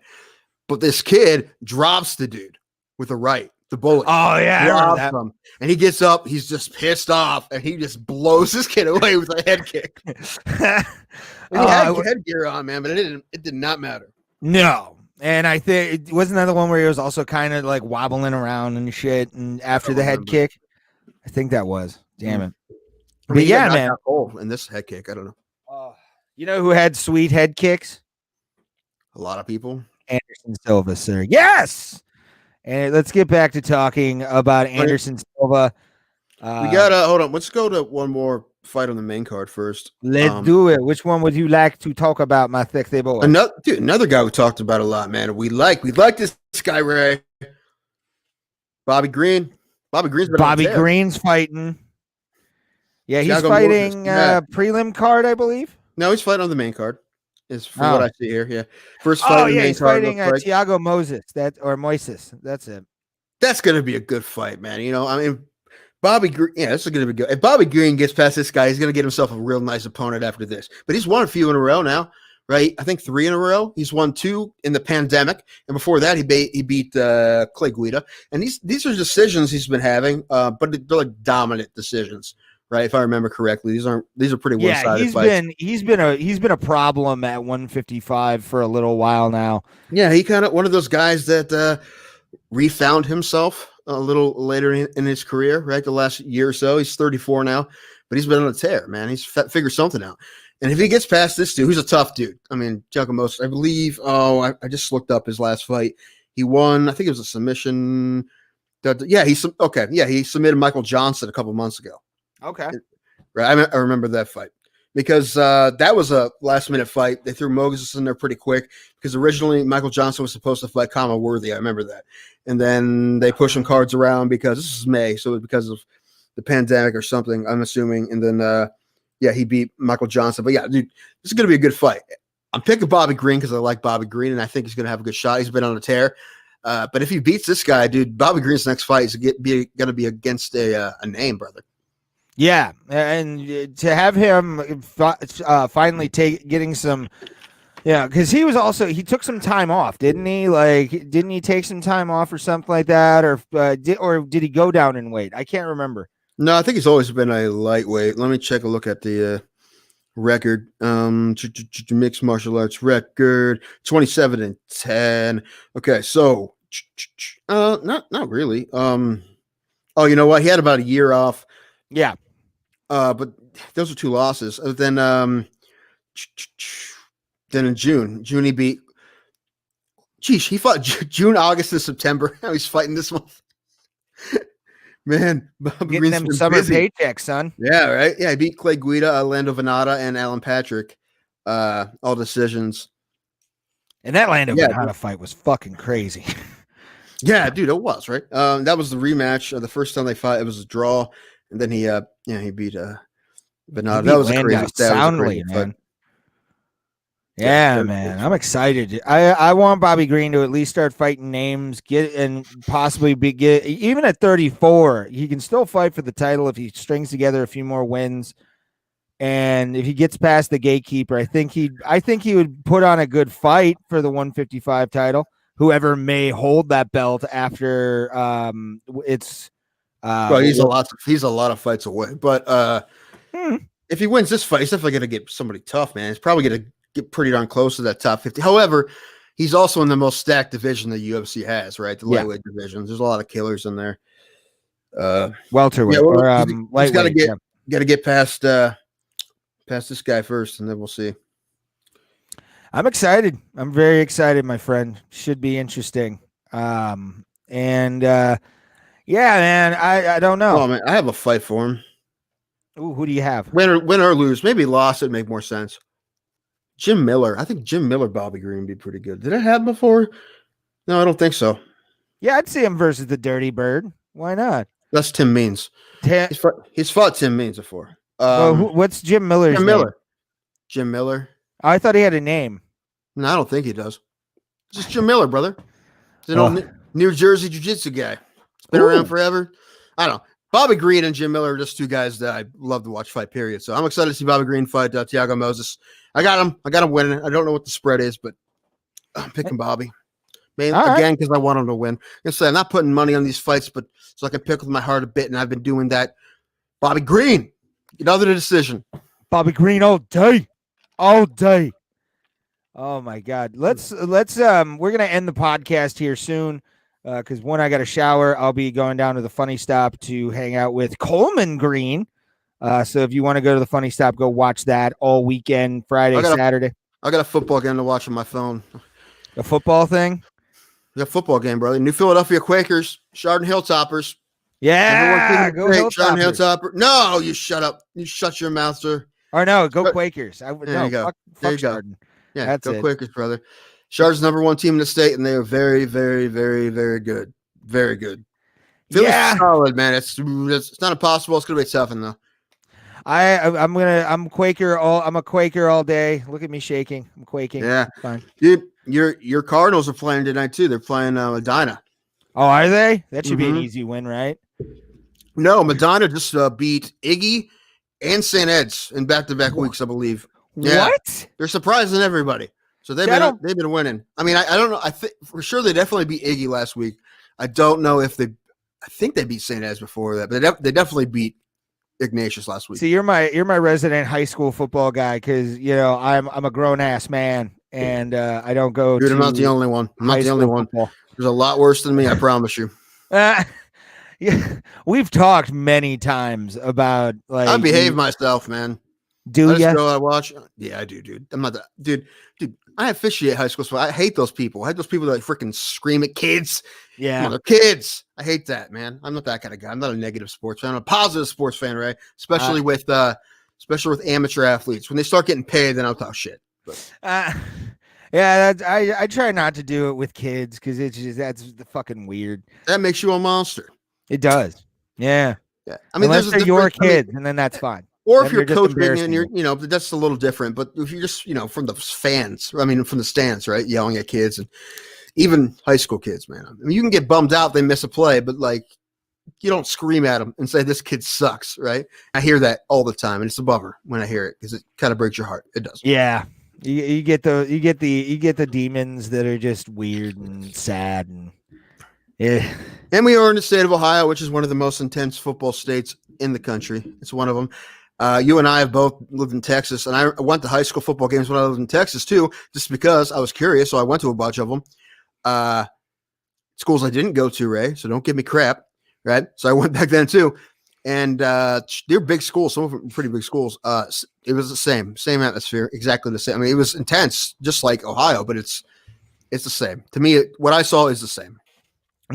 But this kid drops the dude with a right, the bullet. Oh, yeah. Drops him. And he gets up. He's just pissed off. And he just blows this kid away with a head kick. And he had headgear on, man, but it did not matter. No. And I think, wasn't that the one where he was also kind of like wobbling around and shit, and after the head kick? I think that was. Damn it. But yeah, man. In this head kick, I don't know. You know who had sweet head kicks? A lot of people. Anderson Silva, sir. Yes. And let's get back to talking about Anderson Silva. We got hold on. Let's go to one more fight on the main card first. Let's do it. Which one would you like to talk about, my sexy boy? Another guy we talked about a lot, man. We like this guy, Ray. Bobby Green. Bobby Green's fighting. Yeah, he's fighting prelim card, I believe. No, he's fighting on the main card. Is from what I see here. Yeah, first fight. Oh yeah, he's fighting Thiago Moises. That's it. That's gonna be a good fight, man. You know, I mean, Bobby Green. Yeah, this is gonna be good. If Bobby Green gets past this guy, he's gonna get himself a real nice opponent after this. But he's won a few in a row now, right? I think 3 in a row. He's won 2 in the pandemic, and before that, he beat Clay Guida. And these are decisions he's been having, but they're like dominant decisions. Right, if I remember correctly, these are pretty one-sided fights. He's been a problem at 155 for a little while now. Yeah, he kind of one of those guys that refound himself a little later in his career. Right, the last year or so, he's 34 now, but he's been on a tear, man. He's figured something out. And if he gets past this dude, who's a tough dude. I mean, Giacomo's, I believe. I just looked up his last fight. He won. I think it was a submission. He submitted Michael Johnson a couple months ago. Okay. Right. I remember that fight because that was a last minute fight. They threw Moses in there pretty quick because originally Michael Johnson was supposed to fight Kama Worthy. I remember that. And then they pushed some cards around because this is May. So it was because of the pandemic or something, I'm assuming. And then, he beat Michael Johnson. But yeah, dude, this is going to be a good fight. I'm picking Bobby Green because I like Bobby Green and I think he's going to have a good shot. He's been on a tear. But if he beats this guy, dude, Bobby Green's next fight is going to be against a name, brother. Yeah, and to have him finally getting some, because he took some time off, didn't he? Like, didn't he take some time off or something like that, or did he go down in weight? I can't remember. No, I think he's always been a lightweight. Let me check a look at the record. Mixed martial arts record, 27-10. Okay, so not really. Oh, you know what? He had about a year off. Yeah. But those are 2 losses. Then in June he beat. Geez, he fought June, August, and September. Now he's fighting this month. Man, getting them summer paychecks, son. Yeah, right. Yeah, he beat Clay Guida, Lando Venata, and Alan Patrick. All decisions. And that Lando Venata fight was fucking crazy. Yeah, dude, it was right. That was the rematch. The first time they fought, it was a draw. And then he beat But He no, beat that was a crazy. Landau That was a soundly, crazy fight. man. Yeah, very man. crazy I'm fight. excited. I want Bobby Green to at least start fighting names, and possibly get even at 34. He can still fight for the title if he strings together a few more wins. And if he gets past the gatekeeper, I think he would put on a good fight for the 155 title. Whoever may hold that belt after it's Well, he's a lot of fights away. But if he wins this fight, he's definitely gonna get somebody tough, man. He's probably gonna get pretty darn close to that top 50. However, he's also in the most stacked division the UFC has, right? The lightweight division. There's a lot of killers in there. Welterweight well, or he's got to lightweight. get past this guy first, and then we'll see. I'm excited. I'm very excited, my friend. Should be interesting. And yeah, man, I don't know. Oh man, I have a fight for him. Ooh, who do you have? Win or lose. Maybe loss would make more sense. Jim Miller. I think Jim Miller, Bobby Green would be pretty good. Did I have him before? No, I don't think so. Yeah, I'd see him versus the Dirty Bird. Why not? That's Tim Means. He's fought Tim Means before. What's Jim Miller's name? Jim Miller. I thought he had a name. No, I don't think he does. It's just Jim Miller, brother. He's an old New Jersey jiu-jitsu guy. He's been around forever. I don't know. Bobby Green and Jim Miller are just two guys that I love to watch fight, period. So I'm excited to see Bobby Green fight Thiago Moses. I got him winning. I don't know what the spread is, but I'm picking Bobby. Again, because I want him to win. I'm not putting money on these fights, but so I can pick with my heart a bit, and I've been doing that. Bobby Green, another decision. Bobby Green all day. All day. Oh my God. Let's we're gonna end the podcast here soon. Because when I got a shower, I'll be going down to the Funny Stop to hang out with Coleman Green. So if you want to go to the Funny Stop, go watch that all weekend, Friday, Saturday. I got a football game to watch on my phone. A football thing? A football game, brother. New Philadelphia Quakers, Chardon Hilltoppers. Yeah, go Chardon Hilltopper. No, you shut up. You shut your mouth, sir. Or no, go Quakers. There you go. Fuck Chardon. Yeah, that's go Quakers, brother. Chardon's #1 team in the state, and they are very, very, very, very good. Very good. Philly's solid, man. It's not impossible. It's gonna be tough, though. I'm Quaker I'm a Quaker all day. Look at me shaking. I'm quaking. Yeah, fine. Dude, your Cardinals are playing tonight too. They're playing Medina. Oh, are they? That should be an easy win, right? No, Medina just beat Iggy and St. Ed's in back-to-back weeks, I believe. Yeah. What? They're surprising everybody. So they've been winning. I mean, I don't know. I think for sure they definitely beat Iggy last week. I don't know if I think they beat St. Ed's before that, but they definitely beat Ignatius last week. See, you're my resident high school football guy because I'm a grown ass man and I don't go. Dude, I'm not the only one. I'm not the only one. Football. There's a lot worse than me. I promise you. Yeah, we've talked many times about like I behave myself, man. Do you? I watch. Yeah, I do, dude. I'm not that dude. I officiate high school, so I hate those people. I hate those people that freaking scream at kids. Yeah, they're kids. I hate that, man. I'm not that kind of guy. I'm not a negative sports fan. I'm a positive sports fan, right? Especially with amateur athletes. When they start getting paid, then I'll talk shit. Yeah, I try not to do it with kids because that's the fucking weird. That makes you a monster. It does. Yeah. Yeah. I mean, unless they're your kids, and then that's fine. Or if you're coaching and you're, that's a little different. But if you're just, from the fans, from the stands, right, yelling at kids and even high school kids, man. I mean, you can get bummed out they miss a play, but like, you don't scream at them and say this kid sucks, right? I hear that all the time, and it's a bummer when I hear it because it kind of breaks your heart. It does. Yeah, you get the demons that are just weird and sad and. Yeah. And we are in the state of Ohio, which is one of the most intense football states in the country. It's one of them. You and I have both lived in Texas, and I went to high school football games when I lived in Texas too, just because I was curious. So I went to a bunch of them. Schools I didn't go to, Ray, so don't give me crap, right? So I went back then too. And they're big schools, some of them pretty big schools. It was the same atmosphere, exactly the same. I mean, it was intense, just like Ohio, but it's the same. To me, what I saw is the same.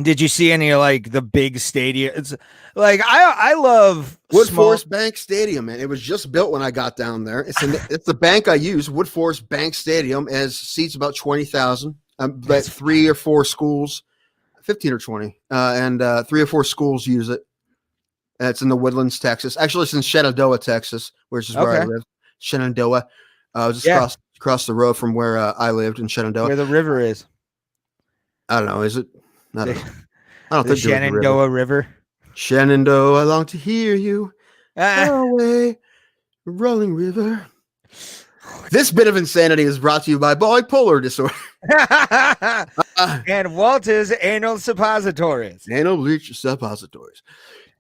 Did you see any like the big stadium? It's like I love Woodforest Bank Stadium, man. It was just built when I got down there. It's the bank I use. Woodforest Bank Stadium as seats about 20,000. But 3 or 4 schools, 15 or 20, and 3 or 4 schools use it. It's in the Woodlands, Texas. Actually, it's in Shenandoah, Texas, which is where I Okay. live. Shenandoah, just Yeah. across the road from where I lived in Shenandoah. Where the river is. I don't know. Is it? I don't The, know. I don't the think there was a river. Shenandoah River. Shenandoah, I long to hear you. Ah. Away, rolling river. This bit of insanity is brought to you by bipolar disorder. And Walter's anal suppositories. Anal bleach suppositories.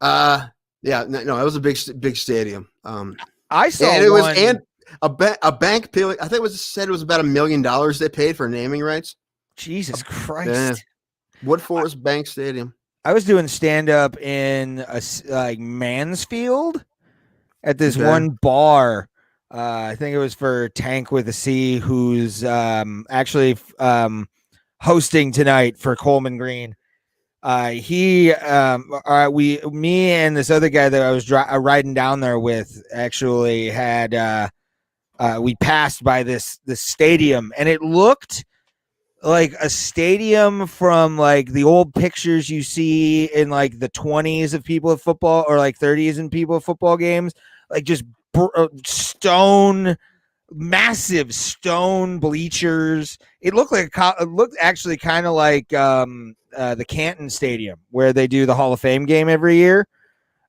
Yeah, no, it was a big stadium. I saw and it was one. a bank. I think it was said it was about $1 million they paid for naming rights. Jesus Christ. Yeah. Wood Forest Bank Stadium. I was doing stand up in like Mansfield at this one bar. I think it was for Tank with a C, who's actually hosting tonight for Coleman Green. Me and this other guy that I was riding down there with actually had we passed by this stadium, and it looked like a stadium from like the old pictures you see in like the 20s of people at football, or like 30s and people at football games, like just massive stone bleachers. It looked like it looked actually kind of like the Canton Stadium where they do the Hall of Fame game every year.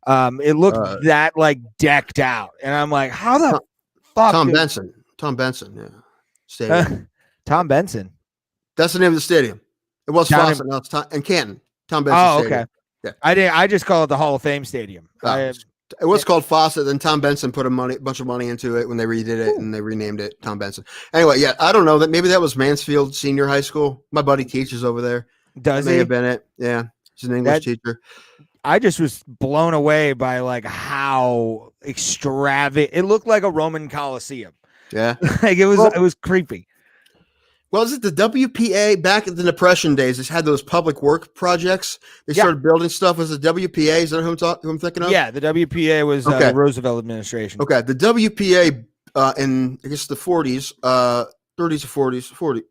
It looked that like decked out, and I'm like, how the fuck? Tom Benson, yeah, stadium. Tom Benson. That's the name of the stadium. It was Fawcett. Now it's in Canton. Tom Benson. Oh, Stadium. Okay. Yeah. I just call it the Hall of Fame Stadium. It was called Fawcett. Then Tom Benson put a bunch of money into it when they redid it, and they renamed it Tom Benson. Anyway, yeah, I don't know that. Maybe that was Mansfield Senior High School. My buddy teaches over there. Does that he? May have been it. Yeah, he's an English teacher. I just was blown away by like how extravagant it looked, like a Roman Coliseum. Yeah, like it was creepy. Well, is it the WPA back in the Depression days? They had those public work projects. They started building stuff. Was the WPA? Is that who I'm thinking of? Yeah, the WPA was the Roosevelt administration. Okay, the WPA in I guess the 40s, 30s or 40s, 40.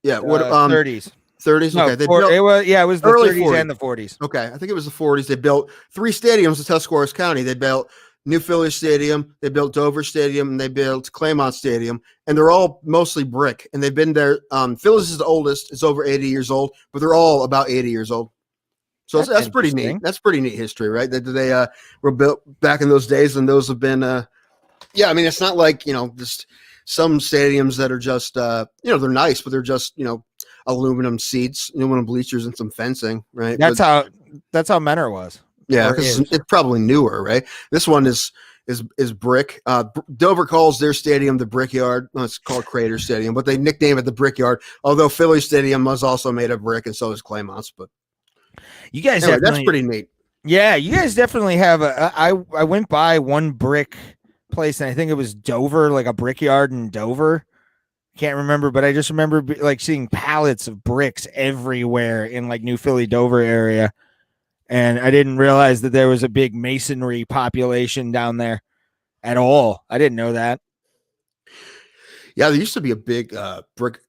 Yeah, 30s. 30s. No, Okay, it was the early 30s 40s and the 40s. Okay, I think it was the 40s. They built 3 stadiums in Tuscarawas County. They built New Philly Stadium, they built Dover Stadium, and they built Claymont Stadium, and they're all mostly brick. And they've been there. Phillies is the oldest; it's over 80 years old, but they're all about 80 years old. So that's pretty neat. That's pretty neat history, right? That they were built back in those days, and those have been. Yeah, I mean, it's not like just some stadiums that are just they're nice, but they're just aluminum seats, aluminum bleachers, and some fencing, right? That's how Menor was. Yeah, because it's probably newer, right? This one is brick. Dover calls their stadium the Brickyard. Well, it's called Crater Stadium, but they nickname it the Brickyard. Although Philly Stadium was also made of brick, and so is Claymont's. But you guys, that's pretty neat. Yeah, you guys definitely have I went by one brick place, and I think it was Dover, like a Brickyard in Dover. Can't remember, but I just remember like seeing pallets of bricks everywhere in like New Philly, Dover area. And I didn't realize that there was a big masonry population down there at all. I didn't know that. Yeah, there used to be a big brick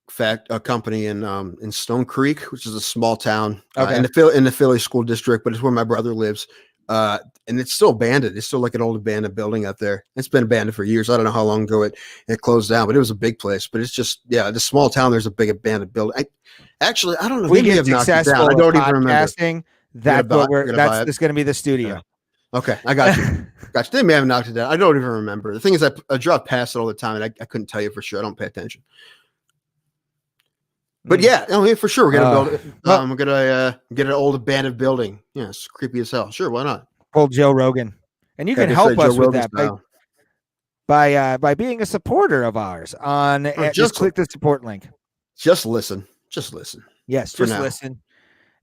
company in Stone Creek, which is a small town in the Philly school district, but it's where my brother lives. And it's still abandoned. It's still like an old abandoned building out there. It's been abandoned for years. I don't know how long ago it closed down, but it was a big place. But it's just the small town. There's a big abandoned building. I don't know. We may have knocked it down. I don't even remember. That's going to be the studio. Okay, I got you. They may have knocked it down. I don't even remember. The thing is, I drive past it all the time, and I couldn't tell you for sure. I don't pay attention. But for sure, we're gonna build it. We're gonna get an old abandoned building. Yeah, it's creepy as hell. Sure, why not? Called Joe Rogan, and you can help us with that by being a supporter of ours on. Just click the support link. Just listen. Yes, just listen,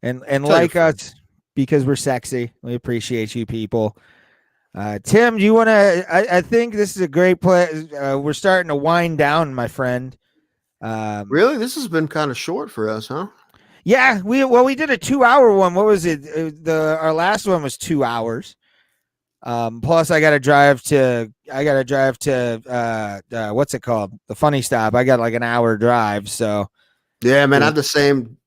and like us. Because we're sexy. We appreciate you people. Tim, do you want to? I think this is a great play. We're starting to wind down, my friend. Really? This has been kind of short for us, huh? Yeah. We did a 2-hour one. What was it? Our last one was 2 hours. Plus I got to drive to what's it called? The Funny Stop. I got like an hour drive. So yeah, man, I have the same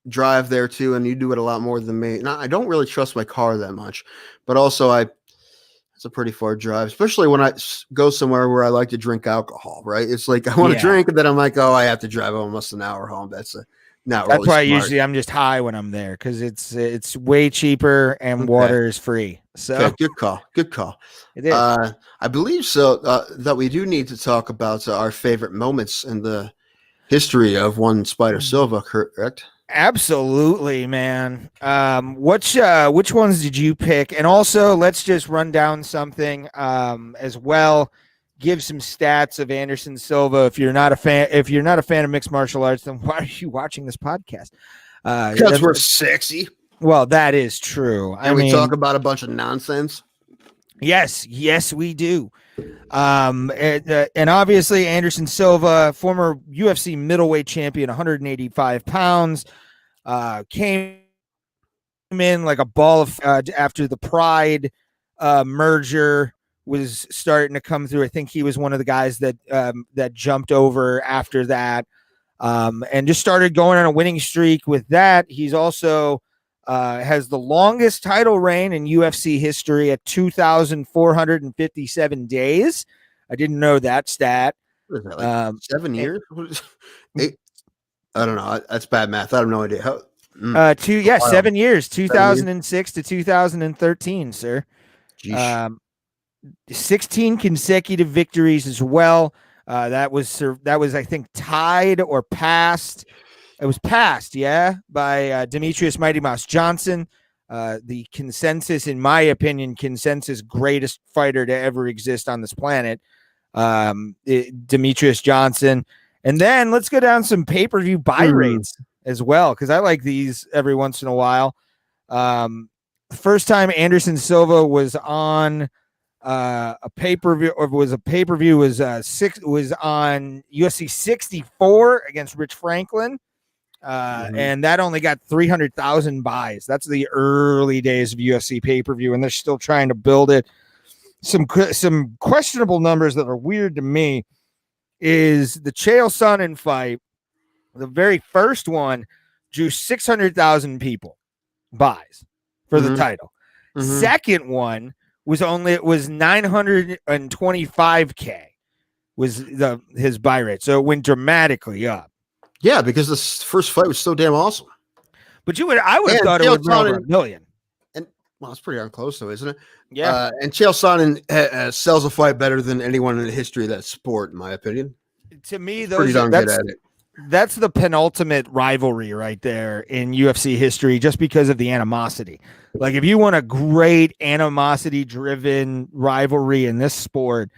drive there too, and you do it a lot more than me. Now, I don't really trust my car that much, but also I It's a pretty far drive, especially when I go somewhere where I like to drink alcohol, right? It's like I want to drink, and then I'm like, oh, I have to drive almost an hour home. That's not That's really why smart. usually I'm just high when I'm there because it's way cheaper and water is free. So okay, good call. Good call. it is. I believe so that we do need to talk about our favorite moments in the history of one Spider Silva, correct? Absolutely, man. Which ones did you pick? And also, let's just run down something as well. Give some stats of Anderson Silva. If you're not a fan of mixed martial arts, then why are you watching this podcast? Because we're sexy. Well, that is true. And we talk about a bunch of nonsense. Yes, we do. And obviously Anderson Silva, former UFC middleweight champion, 185 pounds, came in like a ball of after the Pride merger was starting to come through. I think he was one of the guys that that jumped over after that, and just started going on a winning streak with that. He's also has the longest title reign in UFC history at 2,457 days. I didn't know that stat. What is that, like 7 years? 8? I don't know. That's bad math. I have no idea. How, 7 years, 2006 to 2013, sir. 16 consecutive victories as well. That was I think tied or passed. It was passed, by Demetrius Mighty Mouse Johnson, the consensus, in my opinion, greatest fighter to ever exist on this planet, Demetrius Johnson. And then let's go down some pay-per-view buy rates as well, because I like these every once in a while. The first time Anderson Silva was on a pay-per-view was on UFC 64 against Rich Franklin. And that only got 300,000 buys. That's the early days of UFC pay-per-view, and they're still trying to build it. Some questionable numbers that are weird to me is the Chael Sonnen fight. The very first one drew 600,000 people buys for the title. Second one was 925K was his buy rate. So it went dramatically up. Yeah, because this first fight was so damn awesome. But I would have thought it would be over $1 million. And well, it's pretty darn close, though, isn't it? Yeah. And Chael Sonnen sells a fight better than anyone in the history of that sport, in my opinion. To me, pretty darn good at it. That's the penultimate rivalry right there in UFC history, just because of the animosity. Like, if you want a great animosity-driven rivalry in this sport,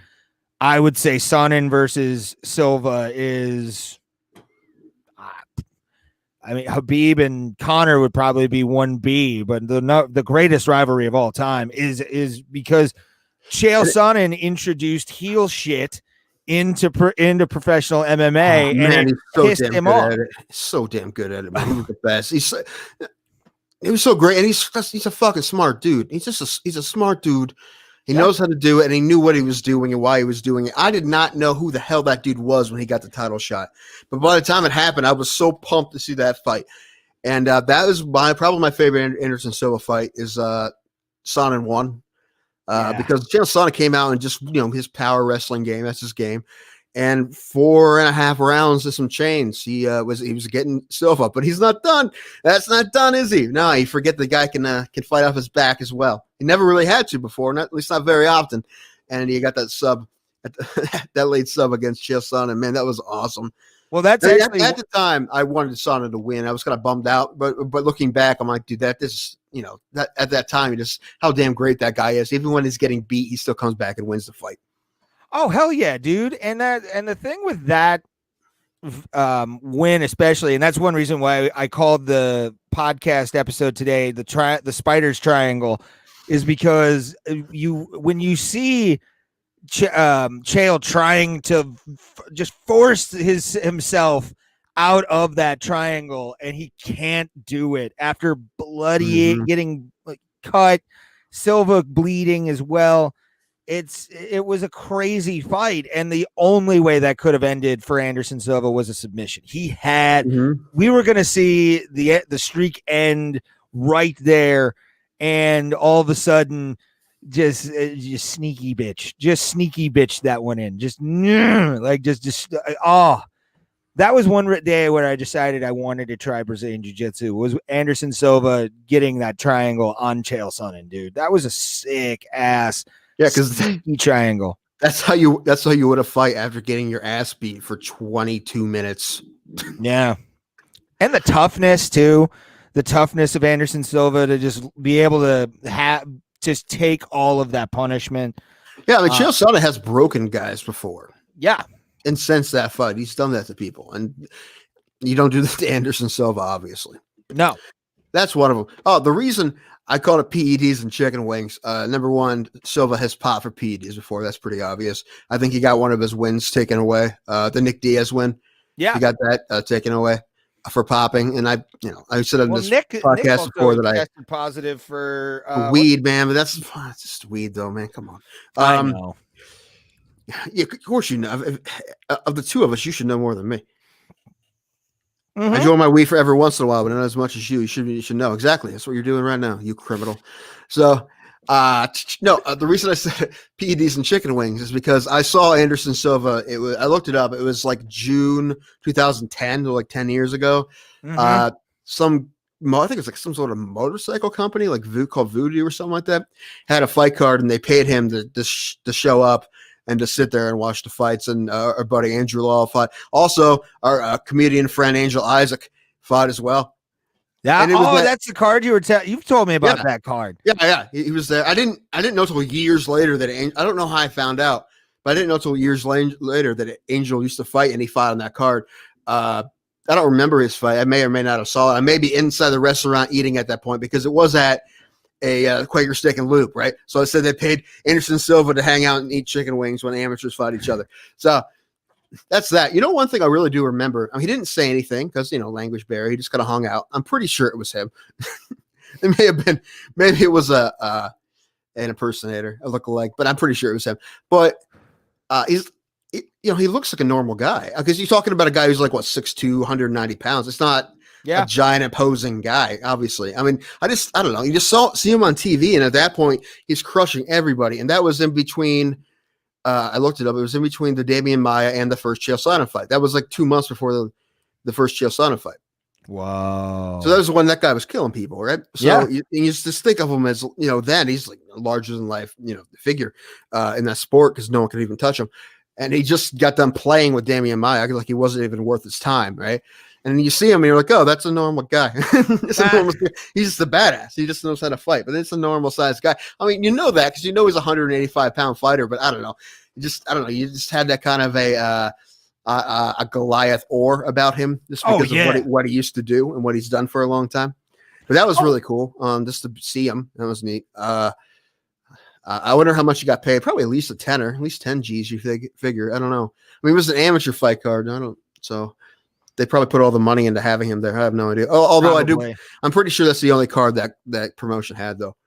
I would say Sonnen versus Silva is. I mean, Habib and Conor would probably be 1B, but the greatest rivalry of all time is because Chael Sonnen introduced heel shit into professional MMA, and it pissed him off. So damn good at it, man. He was the best. He was so great, and he's a fucking smart dude. He's a smart dude. He knows how to do it, and he knew what he was doing and why he was doing it. I did not know who the hell that dude was when he got the title shot. But by the time it happened, I was so pumped to see that fight. And that was probably my favorite Anderson Silva fight is Sonnen won. Because Chael Sonnen came out and just, his power wrestling game, that's his game. And 4.5 rounds to some chains. He was getting Silva, but he's not done. That's not done, is he? No, you forget the guy can fight off his back as well. He never really had to before, at least not very often. And he got that sub, that late sub against Chael Sonnen. Man, that was awesome. Well, that's actually at the time I wanted Sonnen to win. I was kind of bummed out, but looking back, I'm like, dude, that at that time, just how damn great that guy is. Even when he's getting beat, he still comes back and wins the fight. Oh, hell yeah, dude. And the thing with that win, especially, and that's one reason why I called the podcast episode today the Spiders Triangle, is because when you see Chael trying to just force himself out of that triangle, and he can't do it after getting cut, Silva bleeding as well. It was a crazy fight, and the only way that could have ended for Anderson Silva was a submission. We were going to see the streak end right there, and all of a sudden just sneaky bitch, just sneaky bitch that one in, like oh. That was one day where I decided I wanted to try Brazilian Jiu-Jitsu. Was Anderson Silva getting that triangle on Chael Sonnen, dude? That was a sick ass, because triangle. That's how you would have fight after getting your ass beat for 22 minutes. Yeah, and the toughness too, the toughness of Anderson Silva to just be able to just take all of that punishment. Yeah, I mean, Chael Sonnen has broken guys before. Yeah. And since that fight, he's done that to people. And you don't do that to Anderson Silva, obviously. No. That's one of them. Oh, the reason I call it PEDs and chicken wings. Number one, Silva has popped for PEDs before. That's pretty obvious. I think he got one of his wins taken away. The Nick Diaz win. Yeah. He got that taken away for popping. And I said on this podcast before that I tested positive for weed, man, but that's just weed though, man. Come on. I know. Yeah, of course you know. Of the two of us, you should know more than me. Mm-hmm. I join my weed for every once in a while, but not as much as you. You should know exactly. That's what you're doing right now, you criminal. So, the reason I said PEDs and chicken wings is because I saw Anderson Silva. I looked it up. It was like June 2010, like 10 years ago. Mm-hmm. I think it's like some sort of motorcycle company, like called Voodoo or something like that, had a fight card, and they paid him to show up and to sit there and watch the fights. And our buddy Andrew Law fought. Also, our comedian friend Angel Isaac fought as well. Yeah. That's the card you've told me about that card. Yeah. He was there. I didn't know until years later that I don't know how I found out, but I didn't know until years later that Angel used to fight, and he fought on that card. I don't remember his fight. I may or may not have saw it. I may be inside the restaurant eating at that point because it was at a Quaker Steak and Loop, right? So I said they paid Anderson Silva to hang out and eat chicken wings when amateurs fought each other. So that's that. You know, one thing I really do remember, he didn't say anything because, language barrier. He just kind of hung out. I'm pretty sure it was him. It may have been, maybe it was an impersonator, a lookalike, but I'm pretty sure it was him. But he looks like a normal guy because you're talking about a guy who's like, 6'2", 190 pounds. It's not a giant imposing guy, obviously. I mean, I don't know. You just see him on TV, and at that point, he's crushing everybody. And that was in between. I looked it up. It was in between the Damian Maia and the first Chael Sonnen fight. That was like 2 months before the first Chael Sonnen fight. Wow. So that was when that guy was killing people, right? So you just think of him as, then he's like a larger than life, figure in that sport because no one could even touch him. And he just got done playing with Damian Maia like he wasn't even worth his time, right? And you see him and you're like, oh, that's a normal guy. He's just a badass. He just knows how to fight, but it's a normal sized guy. I mean, that because he's a 185-pound fighter, but I don't know. You just had that kind of a Goliath aura about him just because of what he used to do and what he's done for a long time. But that was really cool. Just to see him. That was neat. I wonder how much he got paid. Probably at least a tenner, at least 10 G's, you figure. I don't know. I mean, it was an amateur fight card. So they probably put all the money into having him there. I have no idea. Although I'm pretty sure that's the only card that promotion had, though.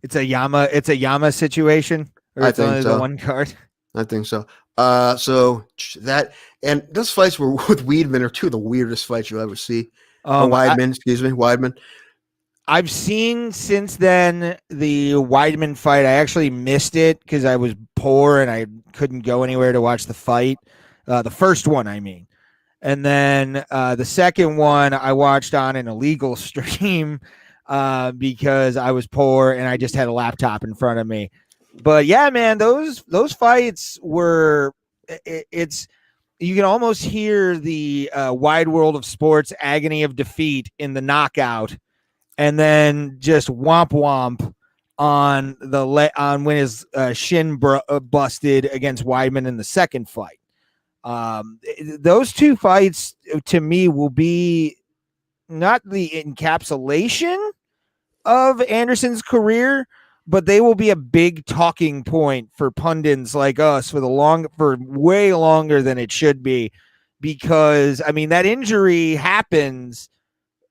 It's a Yama situation. Or it's only the one card. I think so. So that and those fights were with Weidman are two of the weirdest fights you'll ever see. Weidman. I've seen since then the Weidman fight. I actually missed it because I was poor and I couldn't go anywhere to watch the fight. The first one, I mean. And then the second one I watched on an illegal stream because I was poor and I just had a laptop in front of me. But yeah, man, those fights were it's you can almost hear the wide world of sports agony of defeat in the knockout, and then just womp womp on when his shin busted against Weidman in the second fight. Those two fights to me will be not the encapsulation of Anderson's career, but they will be a big talking point for pundits like us for way longer than it should be, because I mean that injury happens.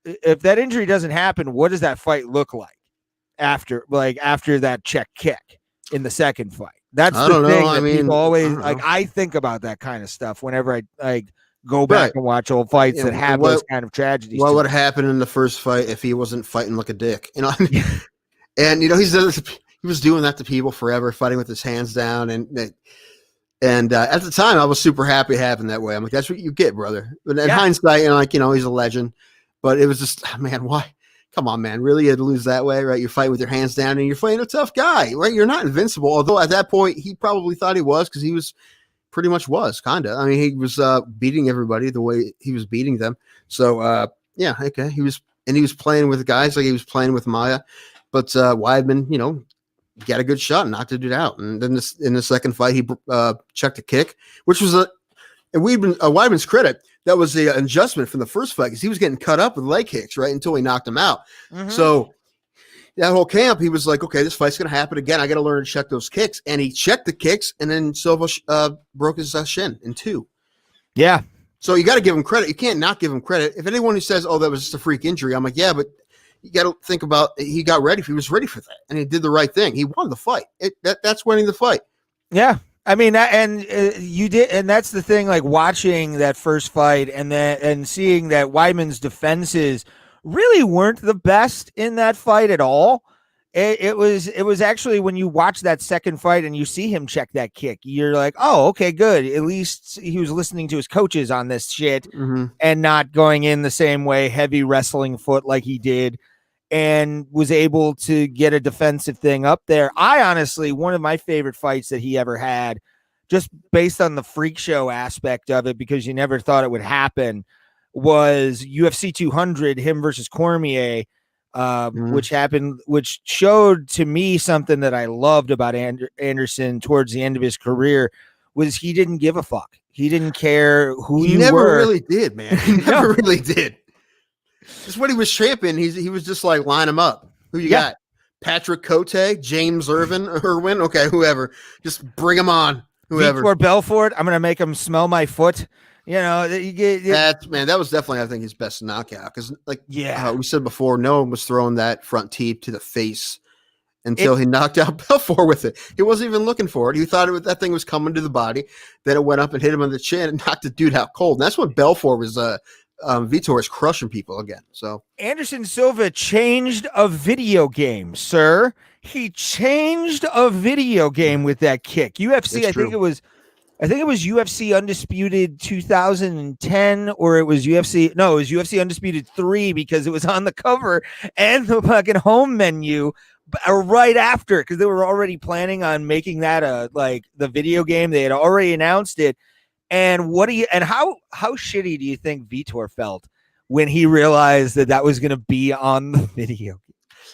If that injury doesn't happen, what does that fight look like after that check kick in the second fight? That's the thing that people always I think about that kind of stuff whenever I go back and watch old fights that have those kind of tragedies. What would happen in the first fight if he wasn't fighting like a dick? And he was doing that to people forever, fighting with his hands down, and at the time I was super happy having that way. I'm like, that's what you get, brother. But in hindsight, he's a legend. But it was just, man, why? Come on, man. Really, you had to lose that way, right? You're fighting with your hands down and you're fighting a tough guy, right? You're not invincible. Although at that point, he probably thought he was, because he was pretty much kind of. I mean, he was beating everybody the way he was beating them. So, yeah, okay. He was playing with guys like he was playing with Maya. But Weidman, got a good shot and knocked the dude out. And then in the second fight, he checked a kick, which was Weidman's credit. That was an adjustment from the first fight, because he was getting cut up with leg kicks, right, until he knocked him out. Mm-hmm. So that whole camp, he was like, okay, this fight's going to happen again. I got to learn to check those kicks. And he checked the kicks, and then Silva broke his shin in two. Yeah. So you got to give him credit. You can't not give him credit. If anyone who says, oh, that was just a freak injury, I'm like, yeah, but you got to think about, he got ready. He was ready for that, and he did the right thing. He won the fight. That's winning the fight. Yeah. I mean, you did, and that's the thing. Like, watching that first fight and seeing that Weidman's defenses really weren't the best in that fight at all. It was actually, when you watch that second fight and you see him check that kick, you're like, oh, okay, good. At least he was listening to his coaches on this shit, mm-hmm. and not going in the same way, heavy wrestling foot like he did, and was able to get a defensive thing up there. I honestly, one of my favorite fights that he ever had, just based on the freak show aspect of it, because you never thought it would happen, was UFC 200, him versus Cormier, mm-hmm. which showed to me something that I loved about Anderson towards the end of his career, was he didn't give a fuck. He didn't care who you were. He never really did, man. He never really did. Just when he was champion, he was just like, line him up. Who you got? Patrick Cote, James Irwin, okay, whoever. Just bring him on. Whoever. Vitor Belfort, I'm gonna make him smell my foot. That was definitely, I think, his best knockout, because, we said before, no one was throwing that front teep to the face until he knocked out Belfort with it. He wasn't even looking for it. He thought that thing was coming to the body. Then it went up and hit him on the chin and knocked the dude out cold. And that's what Belfort was. Vitor is crushing people again. So Anderson Silva changed a video game, sir. He changed a video game with that kick. UFC, I think it was UFC Undisputed 2010, or it was UFC Undisputed 3, because it was on the cover and the fucking home menu right after, because they were already planning on making that the video game. They had already announced it. And how shitty do you think Vitor felt when he realized that was going to be on the video?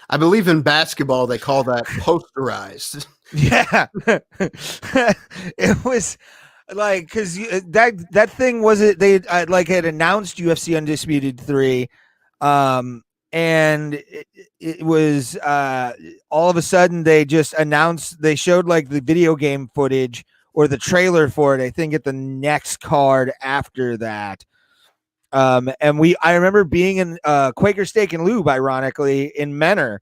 I believe in basketball they call that posterized. Yeah, it was like, because that thing was it. They had announced UFC Undisputed 3, and it was all of a sudden they just announced. They showed like the video game footage, or the trailer for it, I think, at the next card after that. And I remember being in Quaker Steak and Lube, ironically, in Menor,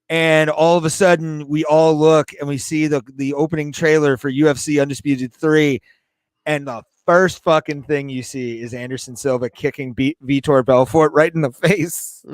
and all of a sudden we all look and we see the opening trailer for UFC Undisputed 3, and the first fucking thing you see is Anderson Silva kicking Vitor Belfort right in the face.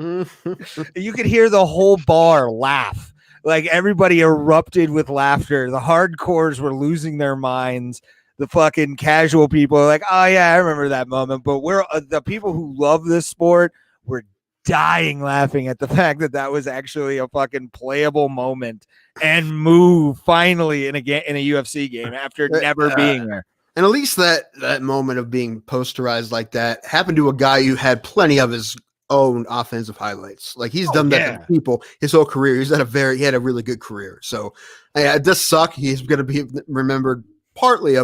You could hear the whole bar laugh. Like, everybody erupted with laughter. The hardcores were losing their minds. The fucking casual people are like, oh yeah, I remember that moment. But we're the people who love this sport were dying laughing at the fact that was actually a fucking playable moment and move finally in a UFC game after never being there. And at least that moment of being posterized like that happened to a guy who had plenty of his own offensive highlights. Like, he's done that to people his whole career. He had a really good career. So it does suck. He's going to be remembered partly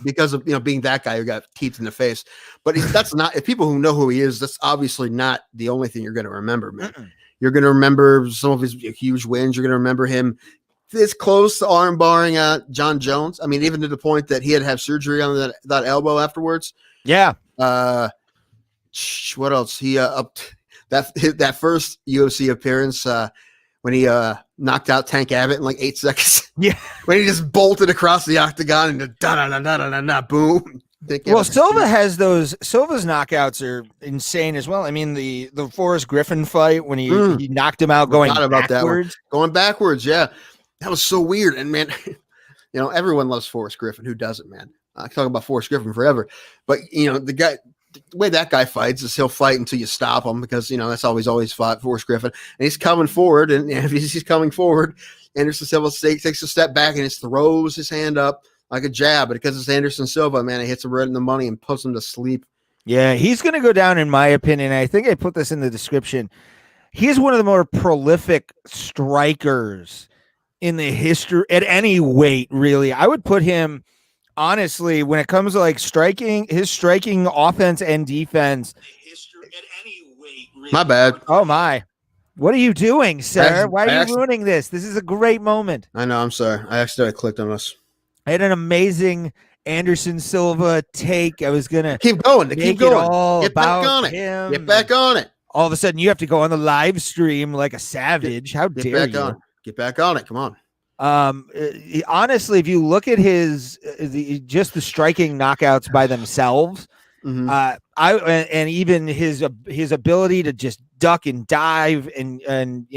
because of being that guy who got teeth in the face. But that's not, if people who know who he is, that's obviously not the only thing you're going to remember, man. Mm-mm. You're going to remember some of his huge wins. You're going to remember him this close to arm barring John Jones. I mean, even to the point that he had to have surgery on that elbow afterwards. Yeah. What else? He that first UFC appearance when he knocked out Tank Abbott in like 8 seconds. Yeah, when he just bolted across the octagon and da da da da da da boom. Think Well, Silva has those. Silva's knockouts are insane as well. I mean, the Forrest Griffin fight when he knocked him out going about backwards. That one. Going backwards, yeah, that was so weird. And man, everyone loves Forrest Griffin. Who doesn't, man? I can talk about Forrest Griffin forever, but the way that guy fights is he'll fight until you stop him, because that's always fought Forrest Griffin, and he's coming forward, and if he's coming forward, Anderson Silva takes a step back and just throws his hand up like a jab, but because it's Anderson Silva, man, it hits him right in the money and puts him to sleep. Yeah, he's going to go down, in my opinion. I think I put this in the description. He's one of the more prolific strikers in the history at any weight, really. I would put him, honestly, when it comes to like his striking offense and defense. My bad. Oh, my. What are you doing, sir? Why are you ruining this? This is a great moment. I know. I'm sorry. I accidentally clicked on us. I had an amazing Anderson Silva take. I was going to keep going. Get back on it. Get back on it. All of a sudden, you have to go on the live stream like a savage. How dare you? Get back on it. Come on. Honestly, if you look at just the striking knockouts by themselves, and even his ability to just duck and dive and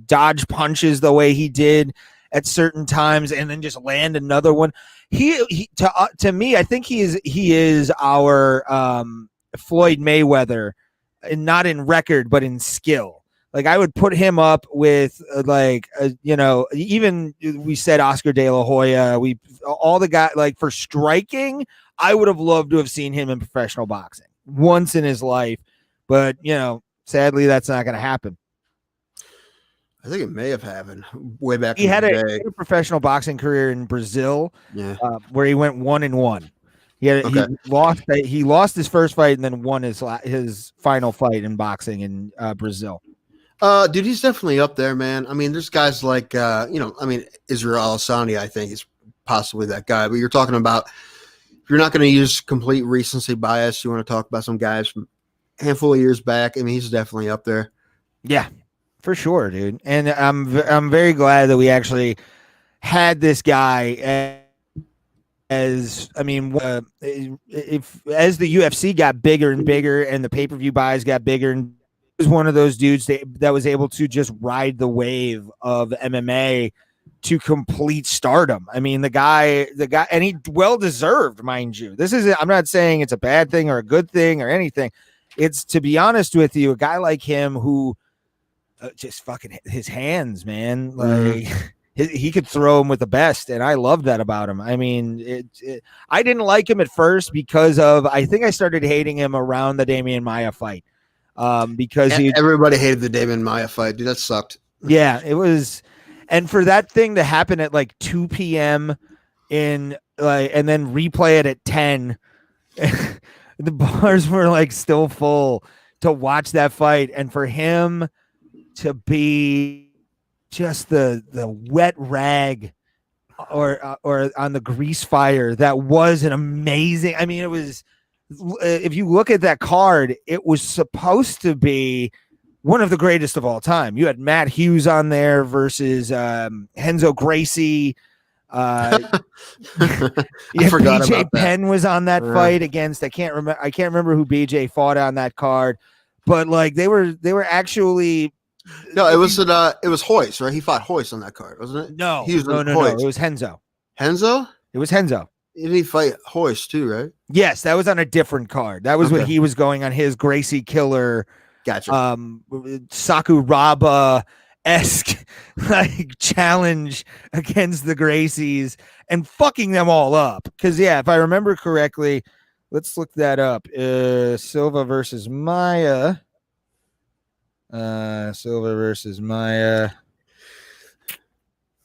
dodge punches the way he did at certain times, and then just land another one. To me, I think he is our Floyd Mayweather, and not in record but in skill. Like, I would put him up with even we said Oscar De La Hoya. All the guys, like, for striking, I would have loved to have seen him in professional boxing once in his life, but sadly, that's not going to happen. I think it may have happened way back. He had a professional boxing career in Brazil, where he went 1-1. He lost his first fight and then won his final fight in boxing in Brazil. Dude, he's definitely up there, man. I mean, there's guys like Israel Adesanya, I think, is possibly that guy. But you're talking about, if you're not going to use complete recency bias, you want to talk about some guys from a handful of years back. I mean, he's definitely up there. Yeah. For sure, dude. And I'm very glad that we actually had this guy as the UFC got bigger and bigger and the pay-per-view buys got bigger, and he was one of those dudes that was able to just ride the wave of MMA to complete stardom. I mean, the guy, and he well deserved, mind you. I'm not saying it's a bad thing or a good thing or anything. It's, to be honest with you, a guy like him who just fucking his hands, man. Like he could throw them with the best, and I love that about him. I mean, I didn't like him at first because I think I started hating him around the Damian Maia fight, because everybody hated the Damian Maia fight, dude. That sucked. Yeah, it was, and for that thing to happen at like 2 p.m. and then replay it at 10, the bars were like still full to watch that fight, and for him to be just the wet rag or on the grease fire, that was an amazing. I mean, it was, if you look at that card, it was supposed to be one of the greatest of all time. You had Matt Hughes on there versus Renzo Gracie. I forgot BJ about Penn was on that fight against, I can't remember who BJ fought on that card, but like they were actually. No, it was Hoist, right? He fought Hoist on that card, wasn't it? No, it was Renzo. Henzo? It was Renzo. Didn't he fight Hoist too, right? Yes, that was on a different card. That was when he was going on his Gracie Killer, gotcha. Sakuraba-esque like challenge against the Gracies and fucking them all up. Because if I remember correctly, let's look that up. Silva versus Maia. Silva versus Maia.